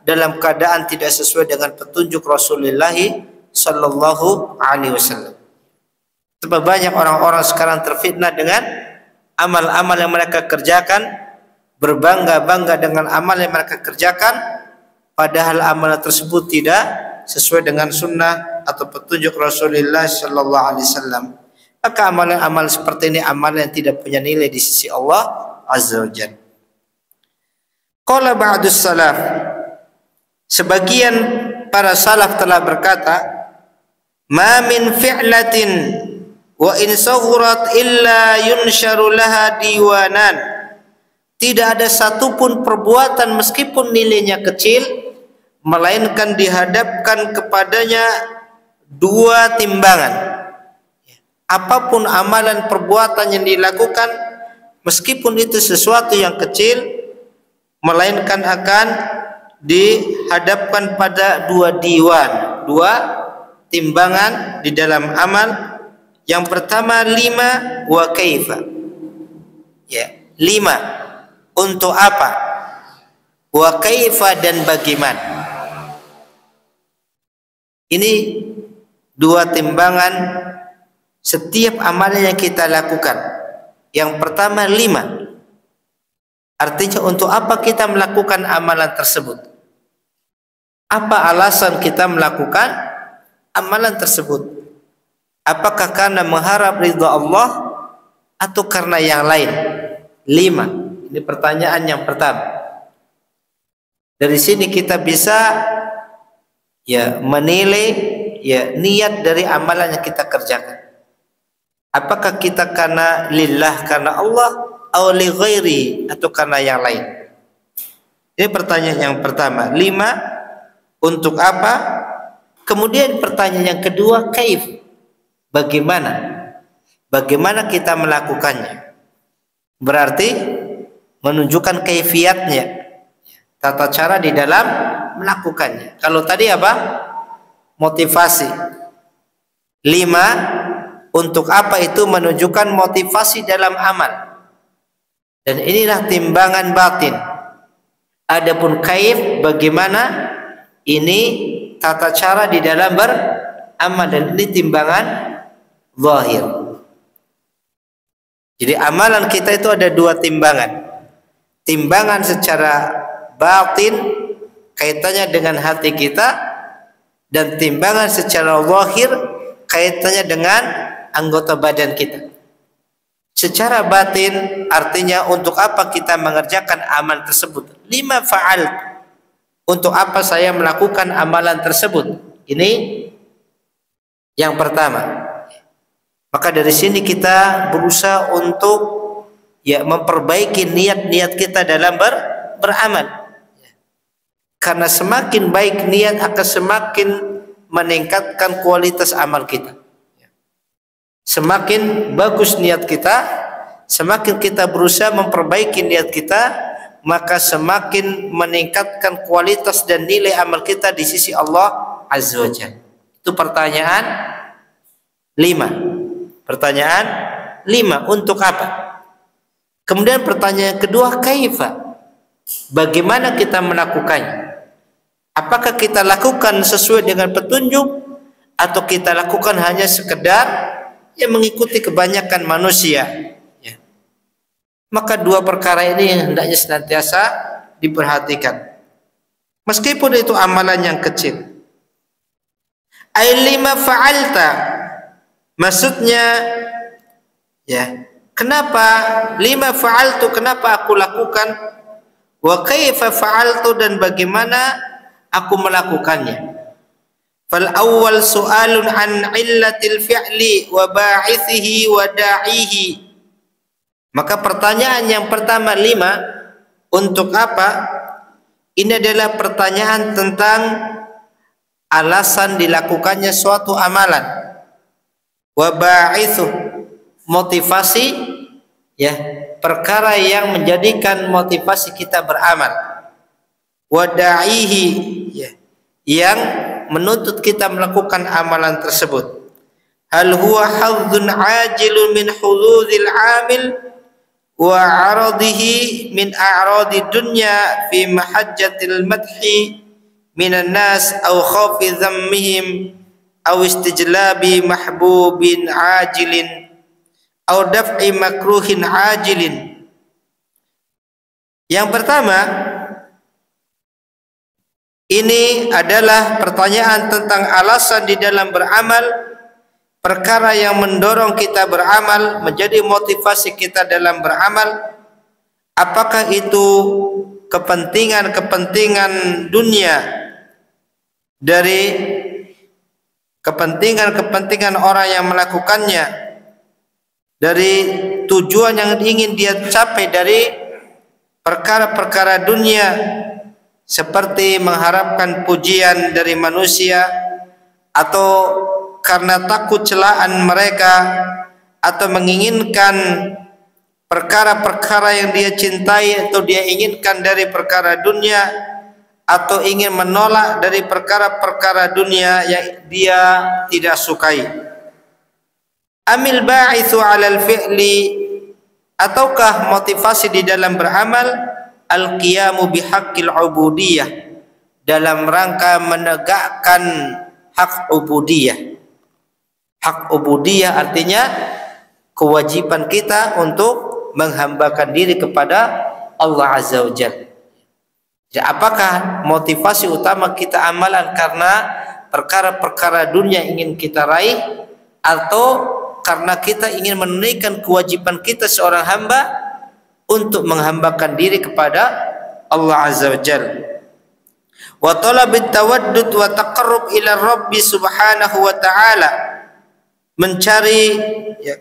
dalam keadaan tidak sesuai dengan petunjuk Rasulullah sallallahu alaihi wasallam. Sebab banyak orang-orang sekarang terfitnah dengan amal-amal yang mereka kerjakan, berbangga-bangga dengan amal yang mereka kerjakan, padahal amalan tersebut tidak sesuai dengan sunnah atau petunjuk Rasulullah sallallahu alaihi wasallam. Maka amalan-amalan seperti ini amalan yang tidak punya nilai di sisi Allah Azza wa Jalla. Qala ba'dus salaf, sebagian para salaf telah berkata, ma min fi'latin wa in saghurat illa yunsharu laha diwanan. Tidak ada satupun perbuatan meskipun nilainya kecil, melainkan dihadapkan kepadanya dua timbangan. Apapun amalan perbuatan yang dilakukan, meskipun itu sesuatu yang kecil, melainkan akan dihadapkan pada dua diwan, dua timbangan di dalam amal. Yang pertama 5 wa kaifa. Ya, 5 untuk apa? Wa kaifa dan bagaimana. Ini dua timbangan setiap amalan yang kita lakukan. Yang pertama 5. Artinya untuk apa kita melakukan amalan tersebut? Apa alasan kita melakukan amalan tersebut? Apakah karena mengharap ridha Allah atau karena yang lain? 5. Ini pertanyaan yang pertama. Dari sini kita bisa menilai niat dari amalan yang kita kerjakan. Apakah kita karena lillah, karena Allah, atau li ghairi, atau karena yang lain? Ini pertanyaan yang pertama. 5 untuk apa? Kemudian pertanyaan yang kedua, kaif. Bagaimana? Bagaimana kita melakukannya? Berarti menunjukkan kaifiatnya, tata cara di dalam melakukannya. Kalau tadi apa? Motivasi. 5 untuk apa itu menunjukkan motivasi dalam amal. Dan inilah timbangan batin. Adapun kaif, bagaimana, ini tata cara di dalam beramal, dan ini timbangan zahir. Jadi amalan kita itu ada dua timbangan. Timbangan secara batin kaitannya dengan hati kita, dan timbangan secara zahir kaitannya dengan anggota badan kita. Secara batin artinya untuk apa kita mengerjakan amal tersebut. 5 fa'al. Untuk apa saya melakukan amalan tersebut? Ini yang pertama. Maka dari sini kita berusaha untuk memperbaiki niat-niat kita dalam beramal. Karena semakin baik niat akan semakin meningkatkan kualitas amal kita. Semakin bagus niat kita, semakin kita berusaha memperbaiki niat kita, maka semakin meningkatkan kualitas dan nilai amal kita di sisi Allah Azza wa Jalla. Itu pertanyaan 5. Pertanyaan 5 untuk apa? Kemudian pertanyaan kedua, kaifa? Bagaimana kita melakukannya? Apakah kita lakukan sesuai dengan petunjuk, atau kita lakukan hanya sekedar mengikuti kebanyakan manusia? Maka dua perkara ini yang hendaknya senantiasa diperhatikan. Meskipun itu amalan yang kecil. Ay 5 fa'alta. Maksudnya kenapa 5 fa'altu, kenapa aku lakukan? Wa kaifa fa'altu, dan bagaimana aku melakukannya. Fal awwal su'alun an illatil fi'li wa ba'ithihi wa da'ihi. Maka pertanyaan yang pertama 5 untuk apa? Ini adalah pertanyaan tentang alasan dilakukannya suatu amalan. Wa ba'ithu, motivasi, perkara yang menjadikan motivasi kita beramal. Wa da'ihi, yang menuntut kita melakukan amalan tersebut. Hal huwa hadzun ajilun min hududil amil wa aradihi min a'radi dunya fi mahajjatil madhi minan nas aw khawfi dhammihim aw istijlabi mahbubin ajilin aw daf'i makruhin ajilin. Yang pertama, ini adalah pertanyaan tentang alasan di dalam beramal, perkara yang mendorong kita beramal, menjadi motivasi kita dalam beramal. Apakah itu kepentingan-kepentingan dunia, dari kepentingan-kepentingan orang yang melakukannya, dari tujuan yang ingin dia capai dari perkara-perkara dunia, seperti mengharapkan pujian dari manusia, atau karena takut celaan mereka, atau menginginkan perkara-perkara yang dia cintai atau dia inginkan dari perkara dunia, atau ingin menolak dari perkara-perkara dunia yang dia tidak sukai. Amil ba'ithu 'alal fi'li, ataukah motivasi di dalam beramal al-qiyamu bihaqqil ubudiyah, dalam rangka menegakkan hak ubudiyah. Hak ubudiyah artinya kewajiban kita untuk menghambakan diri kepada Allah Azza wa Jalla. Jadi apakah motivasi utama kita amalan karena perkara-perkara dunia ingin kita raih, atau karena kita ingin menunaikan kewajiban kita seorang hamba untuk menghambakan diri kepada Allah Azza wa Jalla. Wa talabit tawaddud wa taqarrub ila Rabbi subhanahu wa ta'ala, mencari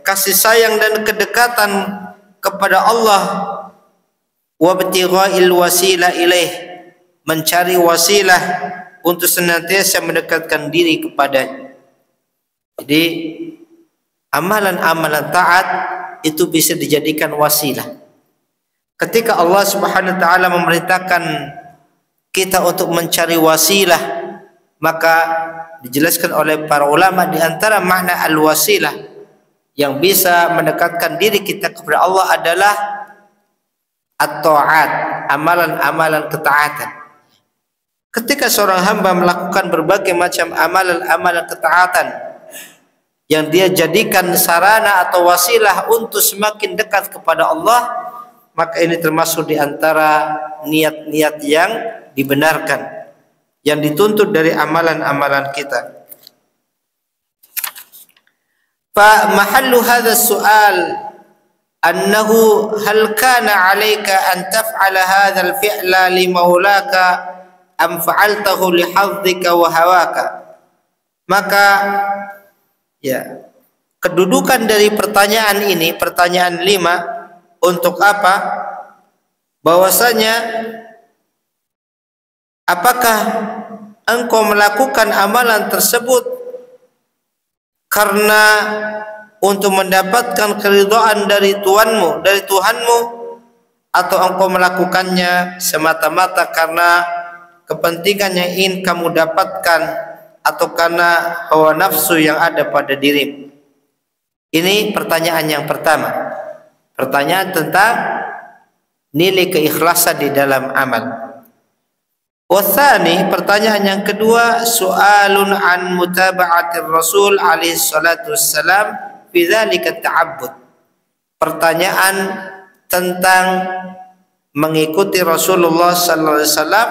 kasih sayang dan kedekatan kepada Allah, wa ibtigha'il wasilah ilaih, mencari wasilah untuk senantiasa mendekatkan diri kepadanya. Jadi amalan-amalan taat itu bisa dijadikan wasilah. Ketika Allah Subhanahu wa taala memerintahkan kita untuk mencari wasilah, maka dijelaskan oleh para ulama di antara makna al-wasilah yang bisa mendekatkan diri kita kepada Allah adalah at-ta'at, amalan-amalan ketaatan. Ketika seorang hamba melakukan berbagai macam amalan-amalan ketaatan yang dia jadikan sarana atau wasilah untuk semakin dekat kepada Allah, maka ini termasuk di antara niat-niat yang dibenarkan, yang dituntut dari amalan-amalan kita. Fa mahallu hadha su'al annahu hal kana 'alayka an taf'ala hadha al-fi'la li maulaka am fa'altahu li hadzika wa hawaka. Maka ya, kedudukan dari pertanyaan ini, pertanyaan 5, untuk apa? Bahwasanya apakah engkau melakukan amalan tersebut karena untuk mendapatkan keridhaan dari Tuhanmu, atau engkau melakukannya semata-mata karena kepentingan yang ingin kamu dapatkan, atau karena hawa nafsu yang ada pada dirimu? Ini pertanyaan yang pertama, pertanyaan tentang nilai keikhlasan di dalam amal. Wathani, pertanyaan yang kedua, soalun an mutaba'atir Rasul alaihi salatu wassalam fi dzalika ta'abbud. Pertanyaan tentang mengikuti Rasulullah sallallahu alaihi wasallam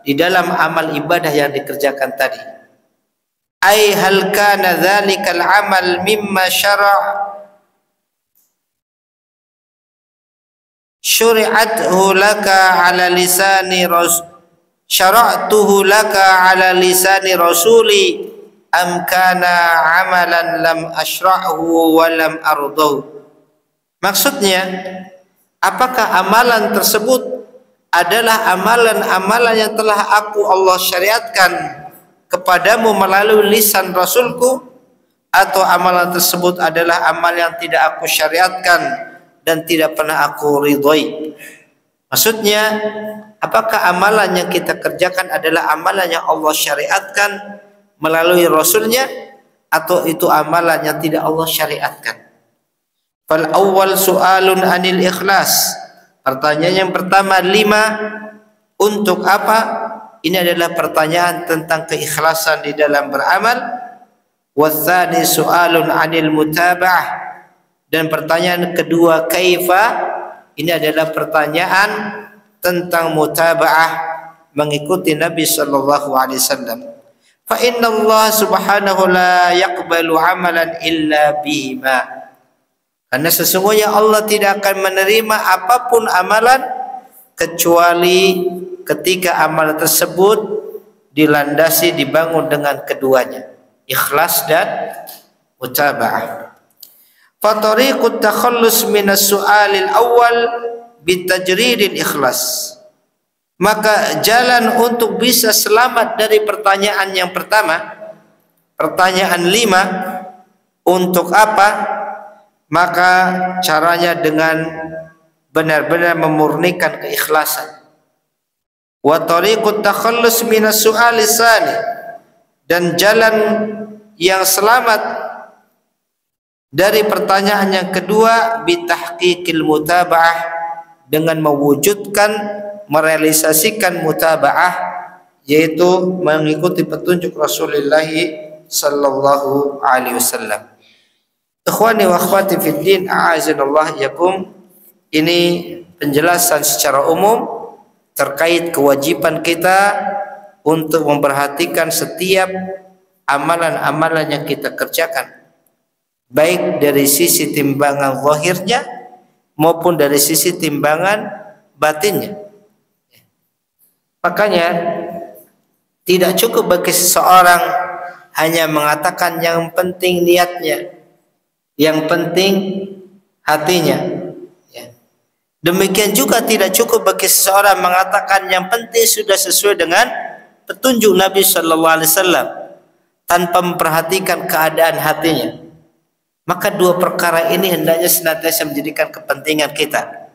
di dalam amal ibadah yang dikerjakan tadi. Ai hal kana dzalikal amal mimma syuri'athu laka ala lisani rasul, syara'tuhu laka ala lisani rasuli, am kana amalan lam ashra'hu wa lam ardahu. Maksudnya, apakah amalan tersebut adalah amalan-amalan yang telah Allah syariatkan kepadamu melalui lisan Rasulku, atau amalan tersebut adalah amal yang tidak aku syariatkan dan tidak pernah aku ridhoi? Maksudnya, apakah amalan yang kita kerjakan adalah amalan yang Allah syariatkan melalui Rasulnya, atau itu amalan yang tidak Allah syariatkan? Fal awwal su'alun anil ikhlas. Pertanyaan yang pertama 5, untuk apa? Ini adalah pertanyaan tentang keikhlasan di dalam beramal. Watsani su'alun anil mutaba'ah. Dan pertanyaan kedua kaifa. Ini adalah pertanyaan tentang mutaba'ah, mengikuti Nabi sallallahu alaihi wasallam. Fa inna Allah subhanahu la yaqbalu amalan illa bihima. Karena sesungguhnya Allah tidak akan menerima apapun amalan kecuali ketika amalan tersebut dilandasi, dibangun dengan keduanya, ikhlas dan mutaba'ah. Fatariqut takhallus minas su'alil awal bitajridil ikhlas. Maka jalan untuk bisa selamat dari pertanyaan yang pertama, pertanyaan 5, untuk apa? maka caranya dengan benar-benar memurnikan keikhlasan. Wa tariqut takhallus minas su'ali tsani, dan jalan yang selamat dari pertanyaan yang kedua bitahqiqil mutaba'ah, dengan mewujudkan, merealisasikan mutaba'ah, yaitu mengikuti petunjuk Rasulullah sallallahu alaihi wasallam. Ikhwani wa akhwati fid din, a'azanallah yakum. Ini penjelasan secara umum terkait kewajiban kita untuk memperhatikan setiap amalan-amalan yang kita kerjakan, baik dari sisi timbangan zahirnya maupun dari sisi timbangan batinnya. Makanya tidak cukup bagi seseorang hanya mengatakan yang penting niatnya, yang penting hatinya. Demikian juga tidak cukup bagi seseorang mengatakan yang penting sudah sesuai dengan petunjuk Nabi sallallahu alaihi wasallam tanpa memperhatikan keadaan hatinya. Maka dua perkara ini hendaknya senantiasa menjadikan kepentingan kita.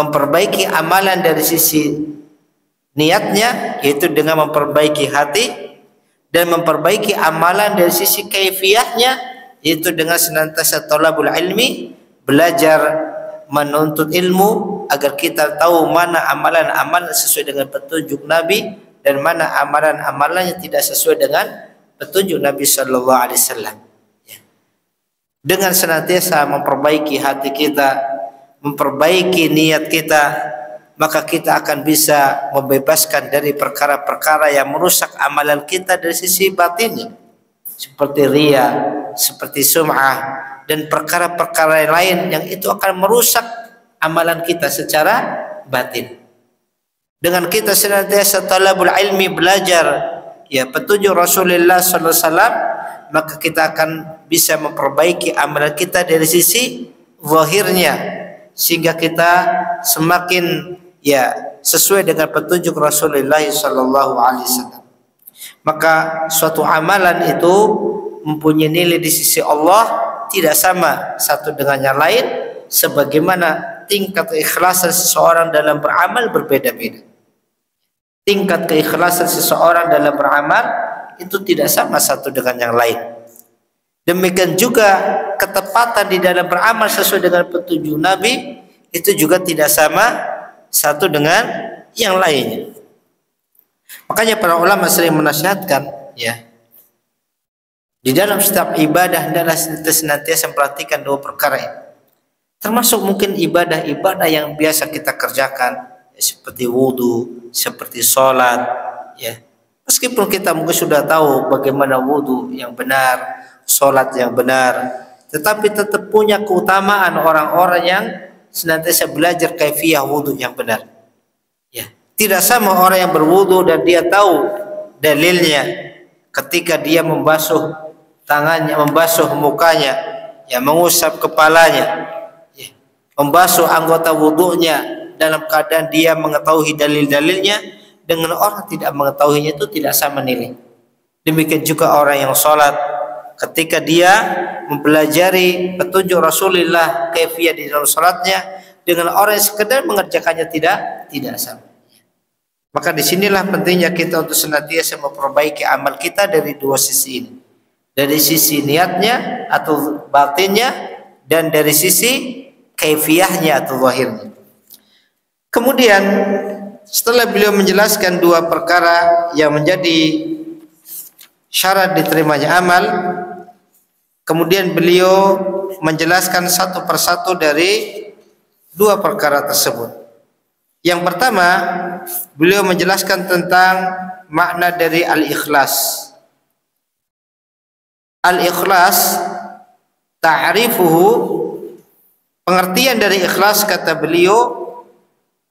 Memperbaiki amalan dari sisi niatnya, yaitu dengan memperbaiki hati, dan memperbaiki amalan dari sisi kaifiyahnya, yaitu dengan senantiasa thalabul ilmi, belajar menuntut ilmu agar kita tahu mana amalan-amalan sesuai dengan petunjuk Nabi dan mana amalan-amalan yang tidak sesuai dengan petunjuk Nabi sallallahu alaihi wasallam. Dengan senantiasa memperbaiki hati kita, memperbaiki niat kita, maka kita akan bisa membebaskan dari perkara-perkara yang merusak amalan kita dari sisi batinnya, seperti riya, seperti sum'ah, dan perkara-perkara lain yang itu akan merusak amalan kita secara batin. Dengan kita senantiasa talabul ilmi, belajar ya petunjuk Rasulullah sallallahu alaihi wasallam, maka kita akan bisa memperbaiki amalan kita dari sisi zahirnya, sehingga kita semakin ya sesuai dengan petunjuk Rasulullah sallallahu alaihi wasallam. Maka suatu amalan itu mempunyai nilai di sisi Allah tidak sama satu dengan yang lain, sebagaimana tingkat keikhlasan seseorang dalam beramal berbeda-beda. Tingkat keikhlasan seseorang dalam beramal itu tidak sama satu dengan yang lain. Demikian juga ketepatan di dalam beramal sesuai dengan petunjuk Nabi itu juga tidak sama satu dengan yang lainnya. Makanya para ulama sering menasihatkan ya, di dalam setiap ibadah hendaklah senantiasa memperhatikan dua perkara ini. Termasuk mungkin ibadah-ibadah yang biasa kita kerjakan, ya, seperti wudu, seperti sholat, ya. Meskipun kita mungkin sudah tahu bagaimana wudu yang benar, sholat yang benar, tetapi tetap punya keutamaan orang-orang yang senantiasa belajar kaifiyah wudu yang benar. Ya, tidak sama orang yang berwudu dan dia tahu dalilnya ketika dia membasuh tangannya, membasuh mukanya, ya, mengusap kepalanya, ya, membasuh anggota wudunya dalam keadaan dia mengetahui dalil-dalilnya, dengan orang tidak mengetahuinya itu tidak sama nilai. Demikian juga orang yang sholat, ketika dia mempelajari petunjuk Rasulullah kaifiyah di dalam sholatnya, dengan orang yang sekedar mengerjakannya tidak sama. Maka disinilah pentingnya kita untuk senantiasa memperbaiki amal kita dari dua sisi ini. Dari sisi niatnya atau batinnya, dan dari sisi kaifiyahnya atau zahirnya. Kemudian setelah beliau menjelaskan dua perkara yang menjadi syarat diterimanya amal, kemudian beliau menjelaskan satu persatu dari dua perkara tersebut. Yang pertama, beliau menjelaskan tentang makna dari al-ikhlas. Al-ikhlas, ta'rifuhu, pengertian dari ikhlas kata beliau,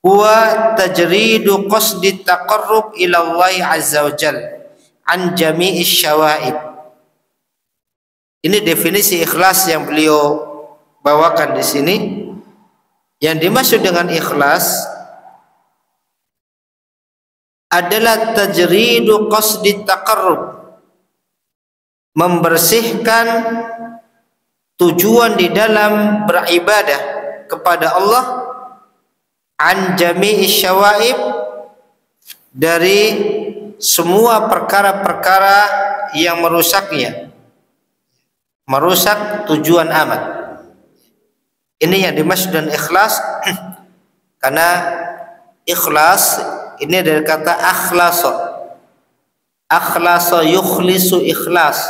huwa tajridu qasdi taqarrub ila Allah azza wa jal an jami'i syawaib. Ini definisi ikhlas yang beliau bawakan di sini. Yang dimaksud dengan ikhlas adalah tajridu qasdi taqarrub, membersihkan tujuan di dalam beribadah kepada Allah, an jami'i syawaib, dari semua perkara-perkara yang merusaknya, merusak tujuan amal. Ini yang dimaksud dengan ikhlas. Karena ikhlas ini dari kata akhlasa. Akhlasa yukhlisu ikhlas,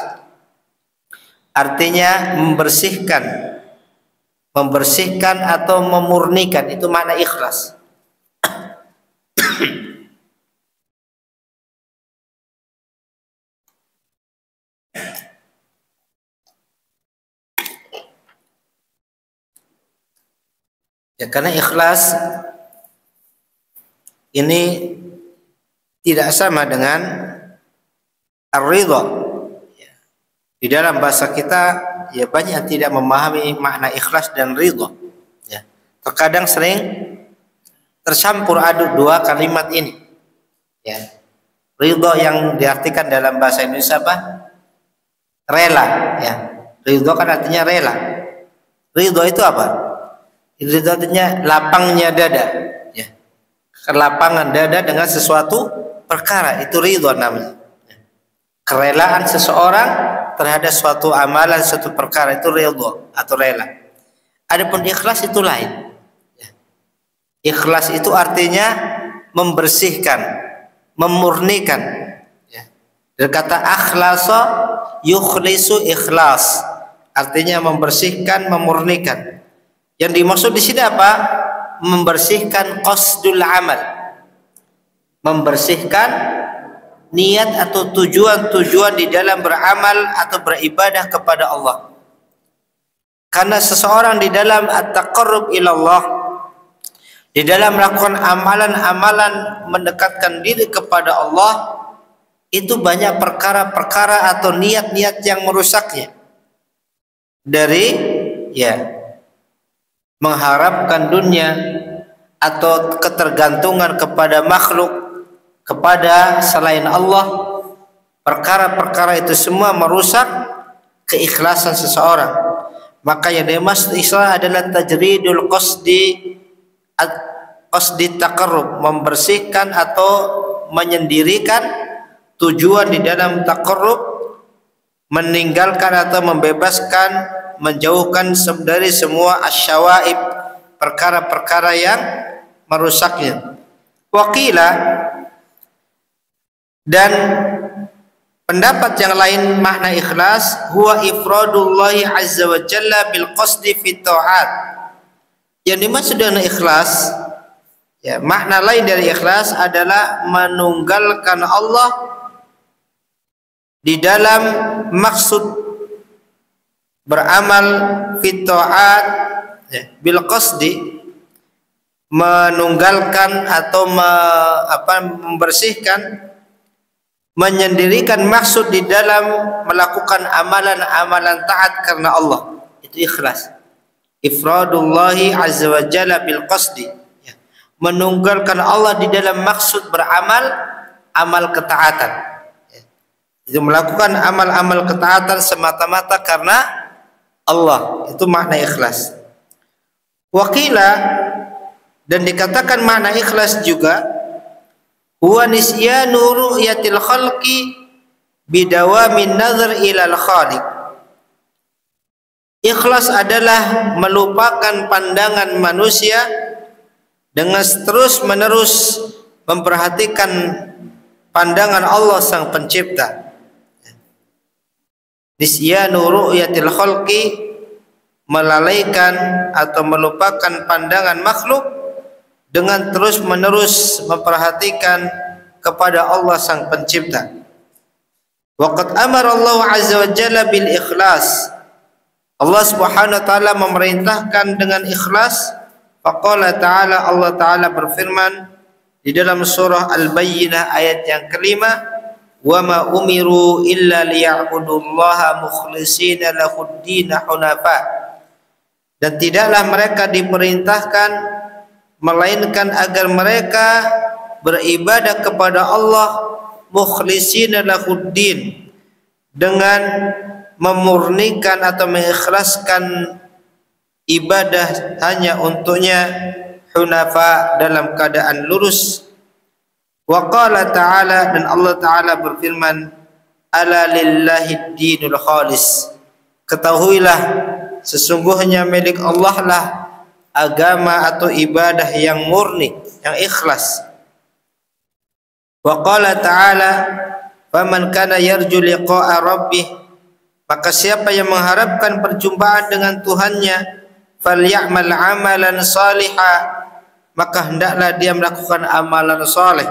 artinya membersihkan, membersihkan atau memurnikan, itu makna ikhlas. Ya, karena ikhlas ini tidak sama dengan ar-ridha. Di dalam bahasa kita ya banyak yang tidak memahami makna ikhlas dan ridha. Ya. Terkadang sering tercampur aduk dua kalimat ini. Ya. Ridha yang diartikan dalam bahasa Indonesia apa? Rela. Ya. Ridha kan artinya rela. Ridha itu apa? Ridha artinya lapangnya dada. Ya. Kelapangan dada dengan sesuatu perkara, itu ridha namanya. Kerelaan seseorang terhadap suatu amalan, suatu perkara, itu ridha atau rela. Adapun ikhlas itu lain. Ikhlas itu artinya membersihkan, memurnikan. Dari kata akhlasa yukhlisu ikhlas, artinya membersihkan, memurnikan. Yang dimaksud di sini apa? Membersihkan qasdul amal, membersihkan niat atau tujuan-tujuan di dalam beramal atau beribadah kepada Allah. Karena seseorang di dalam at-taqarrub ilallah, di dalam melakukan amalan-amalan mendekatkan diri kepada Allah, itu banyak perkara-perkara atau niat-niat yang merusaknya. Dari mengharapkan dunia atau ketergantungan kepada makhluk, kepada selain Allah, perkara-perkara itu semua merusak keikhlasan seseorang. Maka yang dimaksud ikhlas adalah tajridul qasdi taqarrub, membersihkan atau menyendirikan tujuan di dalam taqarrub, meninggalkan atau membebaskan, menjauhkan dari semua asyawaib, perkara-perkara yang merusaknya. Waqila, dan pendapat yang lain makna ikhlas huwa ifradullahi azza wa jalla bil qasdi fi ta'at. Yang dimaksud dengan ikhlas, ya, makna lain dari ikhlas adalah menunggalkan Allah di dalam maksud beramal fi ta'at, ya, bil qasdi, menunggalkan atau membersihkan, menyendirikan maksud di dalam melakukan amalan-amalan taat karena Allah. Itu ikhlas. Ifradullahi azza wa jalla bil qasdi, ya, menunggalkan Allah di dalam maksud beramal, amal ketaatan, ya. Itu melakukan amal-amal ketaatan semata-mata karena Allah. Itu makna ikhlas. Waqila, dan dikatakan makna ikhlas juga huwa nisyanu ru'yatil khalqi bidawamin nazar ilal khaliq. Ikhlas adalah melupakan pandangan manusia dengan terus menerus memperhatikan pandangan Allah sang pencipta. Nisyanu ru'yatil khalqi, melalaikan atau melupakan pandangan makhluk dengan terus menerus memperhatikan kepada Allah sang pencipta. Waqad amara Allah azza wa jalla bil ikhlas. Allah Subhanahu wa taala memerintahkan dengan ikhlas. Faqala ta'ala, Allah taala berfirman di dalam surah Al-Bayyinah ayat yang kelima, wa ma umiru illa liya'budullaha mukhlishina lahud-din hunafa. Dan tidaklah mereka diperintahkan melainkan agar mereka beribadah kepada Allah mukhlishina lahud-din, dengan memurnikan atau mengikhlaskan ibadah hanya untuknya, hunafa, dalam keadaan lurus. Wa qala ta'ala, dan Allah Ta'ala berfirman, ala lillahi dinul khalis, ketahuilah sesungguhnya milik Allah lah agama atau ibadah yang murni, yang ikhlas. Wa qala ta'ala, faman kana yarju liqa'a rabbih, maka siapa yang mengharapkan perjumpaan dengan Tuhannya, falyamal amalan salihah, maka hendaklah dia melakukan amalan saleh.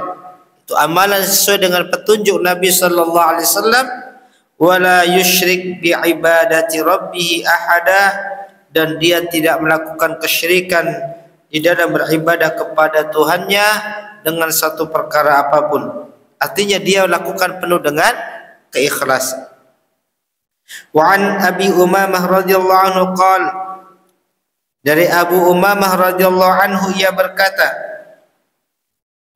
Itu amalan sesuai dengan petunjuk Nabi sallallahu alaihi wasallam, wala yusyrik bi ibadati rabbih ahada, dan dia tidak melakukan kesyirikan di dalam beribadah kepada Tuhannya dengan satu perkara apapun. Artinya dia lakukan penuh dengan keikhlasan. Wa an Abi Umamah radhiyallahu anhu qala, dari Abu Umamah radhiyallahu anhu ia berkata,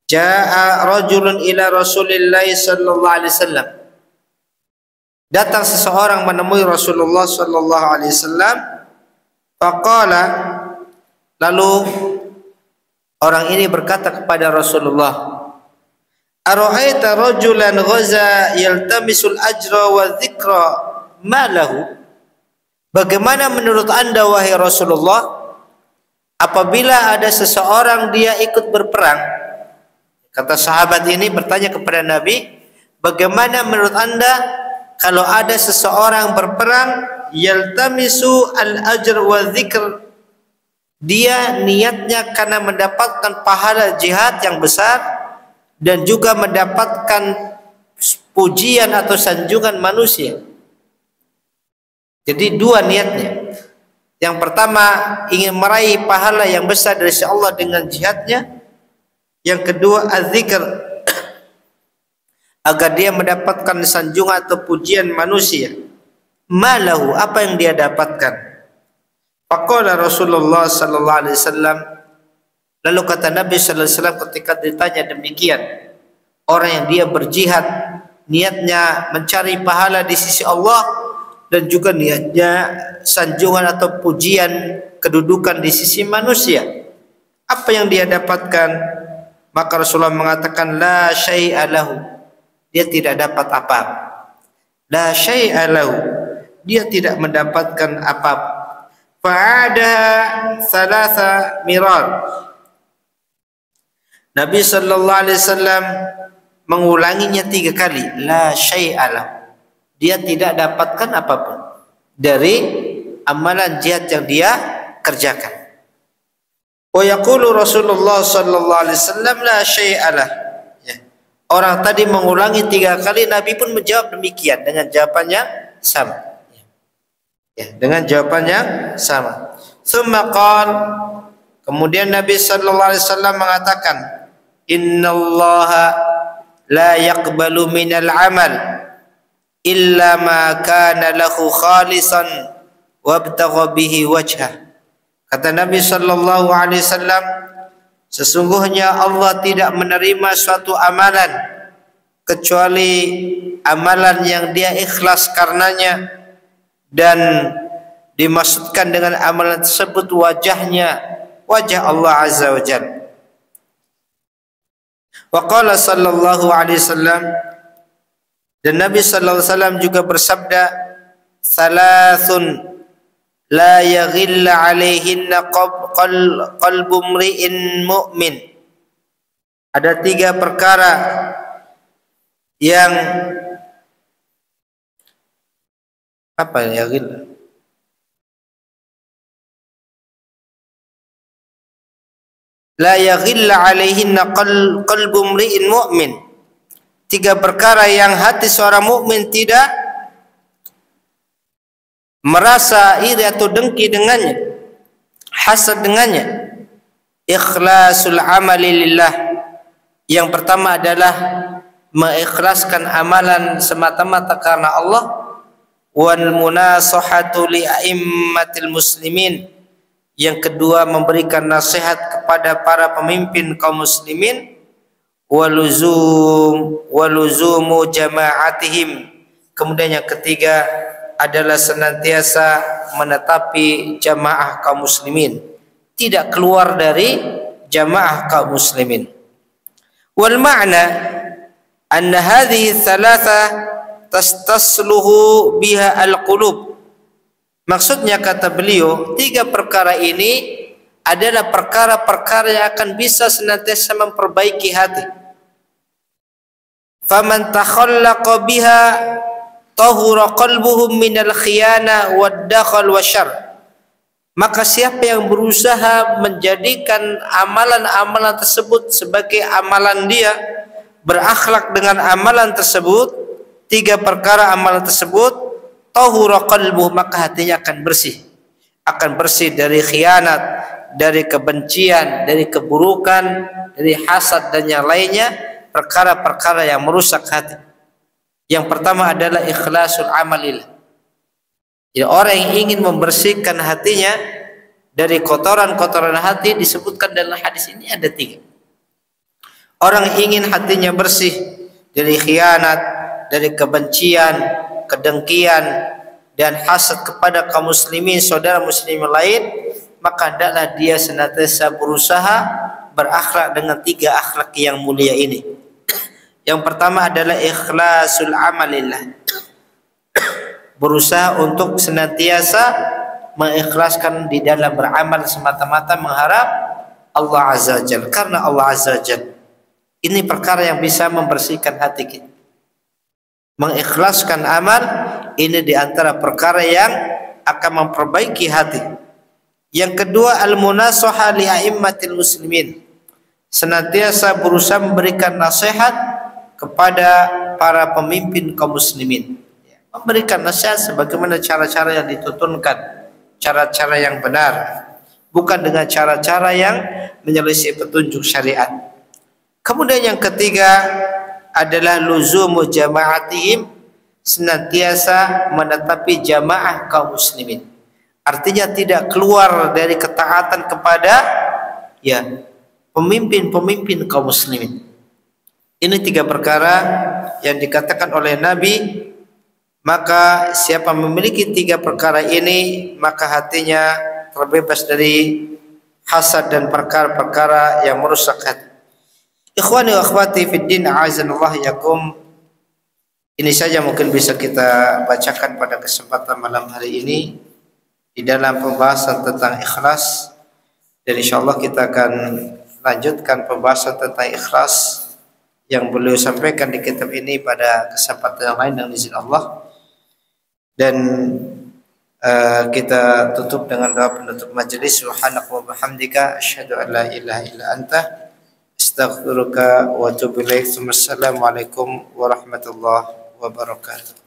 jaa rajulun ila Rasulillah sallallahu alaihi wasallam, datang seseorang menemui Rasulullah sallallahu alaihi wasallam. Faqala, lalu orang ini berkata kepada Rasulullah, ara'aita rajulan ghaza yaltamisul ajra wa dzikra ma lahu, bagaimana menurut Anda wahai Rasulullah apabila ada seseorang dia ikut berperang? Kata sahabat ini bertanya kepada Nabi, bagaimana menurut Anda kalau ada seseorang berperang, yaltamisu al-ajr wa dzikr, dia niatnya karena mendapatkan pahala jihad yang besar dan juga mendapatkan pujian atau sanjungan manusia. Jadi dua niatnya. Yang pertama ingin meraih pahala yang besar dari Allah dengan jihadnya. Yang kedua az-zikr, agar dia mendapatkan sanjungan atau pujian manusia. Malahu, apa yang dia dapatkan? Faqala Rasulullah sallallahu alaihi wasallam, lalu kata Nabi sallallahu alaihi wasallam ketika ditanya demikian, orang yang dia berjihad niatnya mencari pahala di sisi Allah dan juga niatnya sanjungan atau pujian kedudukan di sisi manusia, apa yang dia dapatkan? Maka Rasulullah mengatakan, la syai'a lahu, dia tidak dapat apa-apa. La syai'a lahu, dia tidak mendapatkan apa-apa. Fa'ada salasa mirar, Nabi sallallahu alaihi wasallam mengulanginya 3 kali. La syai'a lahu, dia tidak dapatkan apapun dari amalan jihad yang dia kerjakan. Wa yaqulu Rasulullah sallallahu alaihi wasallam la syai'alah. Ya. Orang tadi mengulangi 3 kali, Nabi pun menjawab demikian dengan jawabannya sama. Ya, dengan jawabannya sama. Tsumma qala, kemudian Nabi sallallahu alaihi wasallam mengatakan, innallaha la yaqbalu minal amal illa ma kana lahu khalisan wabtagha bihi wajhah. Kata Nabi sallallahu alaihi wasallam, sesungguhnya Allah tidak menerima suatu amalan kecuali amalan yang dia ikhlas karenanya dan dimaksudkan dengan amalan tersebut wajahnya, wajah Allah azza wa jalla. Wa qala sallallahu alaihi wasallam, dan Nabi sallallahu alaihi wasallam juga bersabda, salasun la yaghilla alaihinna qalbu mri'in mu'min. Ada 3 perkara yang apa ya yaghilla? La yaghilla alaihinna qalbu mri'in mu'min. 3 perkara yang hati seorang mukmin tidak merasa iri atau dengki dengannya, hasad dengannya. Ikhlasul amali lillah, yang pertama adalah mengikhlaskan amalan semata-mata karena Allah. Wal munasahatu li a'immatil muslimin, yang kedua memberikan nasihat kepada para pemimpin kaum muslimin. Waluzumu jama'atihim, kemudian yang ketiga adalah senantiasa menetapi jamaah kaum muslimin, tidak keluar dari jamaah kaum muslimin. Wal ma'na anna hadhihi thalatha tastasluhu biha al-qulub. Maksudnya, kata beliau, tiga perkara ini adalah perkara-perkara yang akan bisa senantiasa memperbaiki hati. Faman takhallaqa biha tahura qalbuhum minal khiyana wad dakhal wasyarr. Maka siapa yang berusaha menjadikan amalan-amalan tersebut sebagai amalan dia, berakhlak dengan amalan tersebut, tiga perkara amalan tersebut, tahura qalbuh, maka hatinya akan bersih dari khianat, dari kebencian, dari keburukan, dari hasad dan yang lainnya, perkara-perkara yang merusak hati. Yang pertama adalah ikhlasul amalillah. Ya, orang yang ingin membersihkan hatinya dari kotoran-kotoran hati, disebutkan dalam hadis ini ada tiga. Orang ingin hatinya bersih dari khianat, dari kebencian, kedengkian, dan hasad kepada kaum muslimin, saudara muslim lain, maka hendaklah dia senantiasa berusaha berakhlak dengan tiga akhlak yang mulia ini. Yang pertama adalah ikhlasul amalillah. Berusaha untuk senantiasa mengikhlaskan di dalam beramal semata-mata mengharap Allah Azza wa Jalla, karena Allah Azza wa Jalla. Ini perkara yang bisa membersihkan hati kita. Mengikhlaskan amal ini di antara perkara yang akan memperbaiki hati. Yang kedua, al-munasaha li a'immatil muslimin. Senantiasa berusaha memberikan nasihat kepada para pemimpin kaum muslimin. Memberikan nasihat sebagaimana cara-cara yang dituntunkan, cara-cara yang benar, bukan dengan cara-cara yang menyelisih petunjuk syariat. Kemudian yang ketiga adalah luzumu jama'atihim, senantiasa menetapi jamaah kaum muslimin. Artinya tidak keluar dari ketaatan kepada pemimpin-pemimpin kaum muslimin. Ini tiga perkara yang dikatakan oleh Nabi, maka siapa memiliki tiga perkara ini, maka hatinya terbebas dari hasad dan perkara-perkara yang merusak hati. Ikhwani wa akhwati fid din, a'azanallah yakum. Ini saja mungkin bisa kita bacakan pada kesempatan malam hari ini di dalam pembahasan tentang ikhlas, dan insyaallah kita akan lanjutkan pembahasan tentang ikhlas yang beliau sampaikan di kitab ini pada kesempatan yang lain dengan izin Allah. Dan kita tutup dengan doa penutup majelis. Subhanaka wa bihamdika asyhadu an la ilaha illa anta astaghfiruka wa atubu ilaik. Assalamualaikum warahmatullahi wabarakatuh.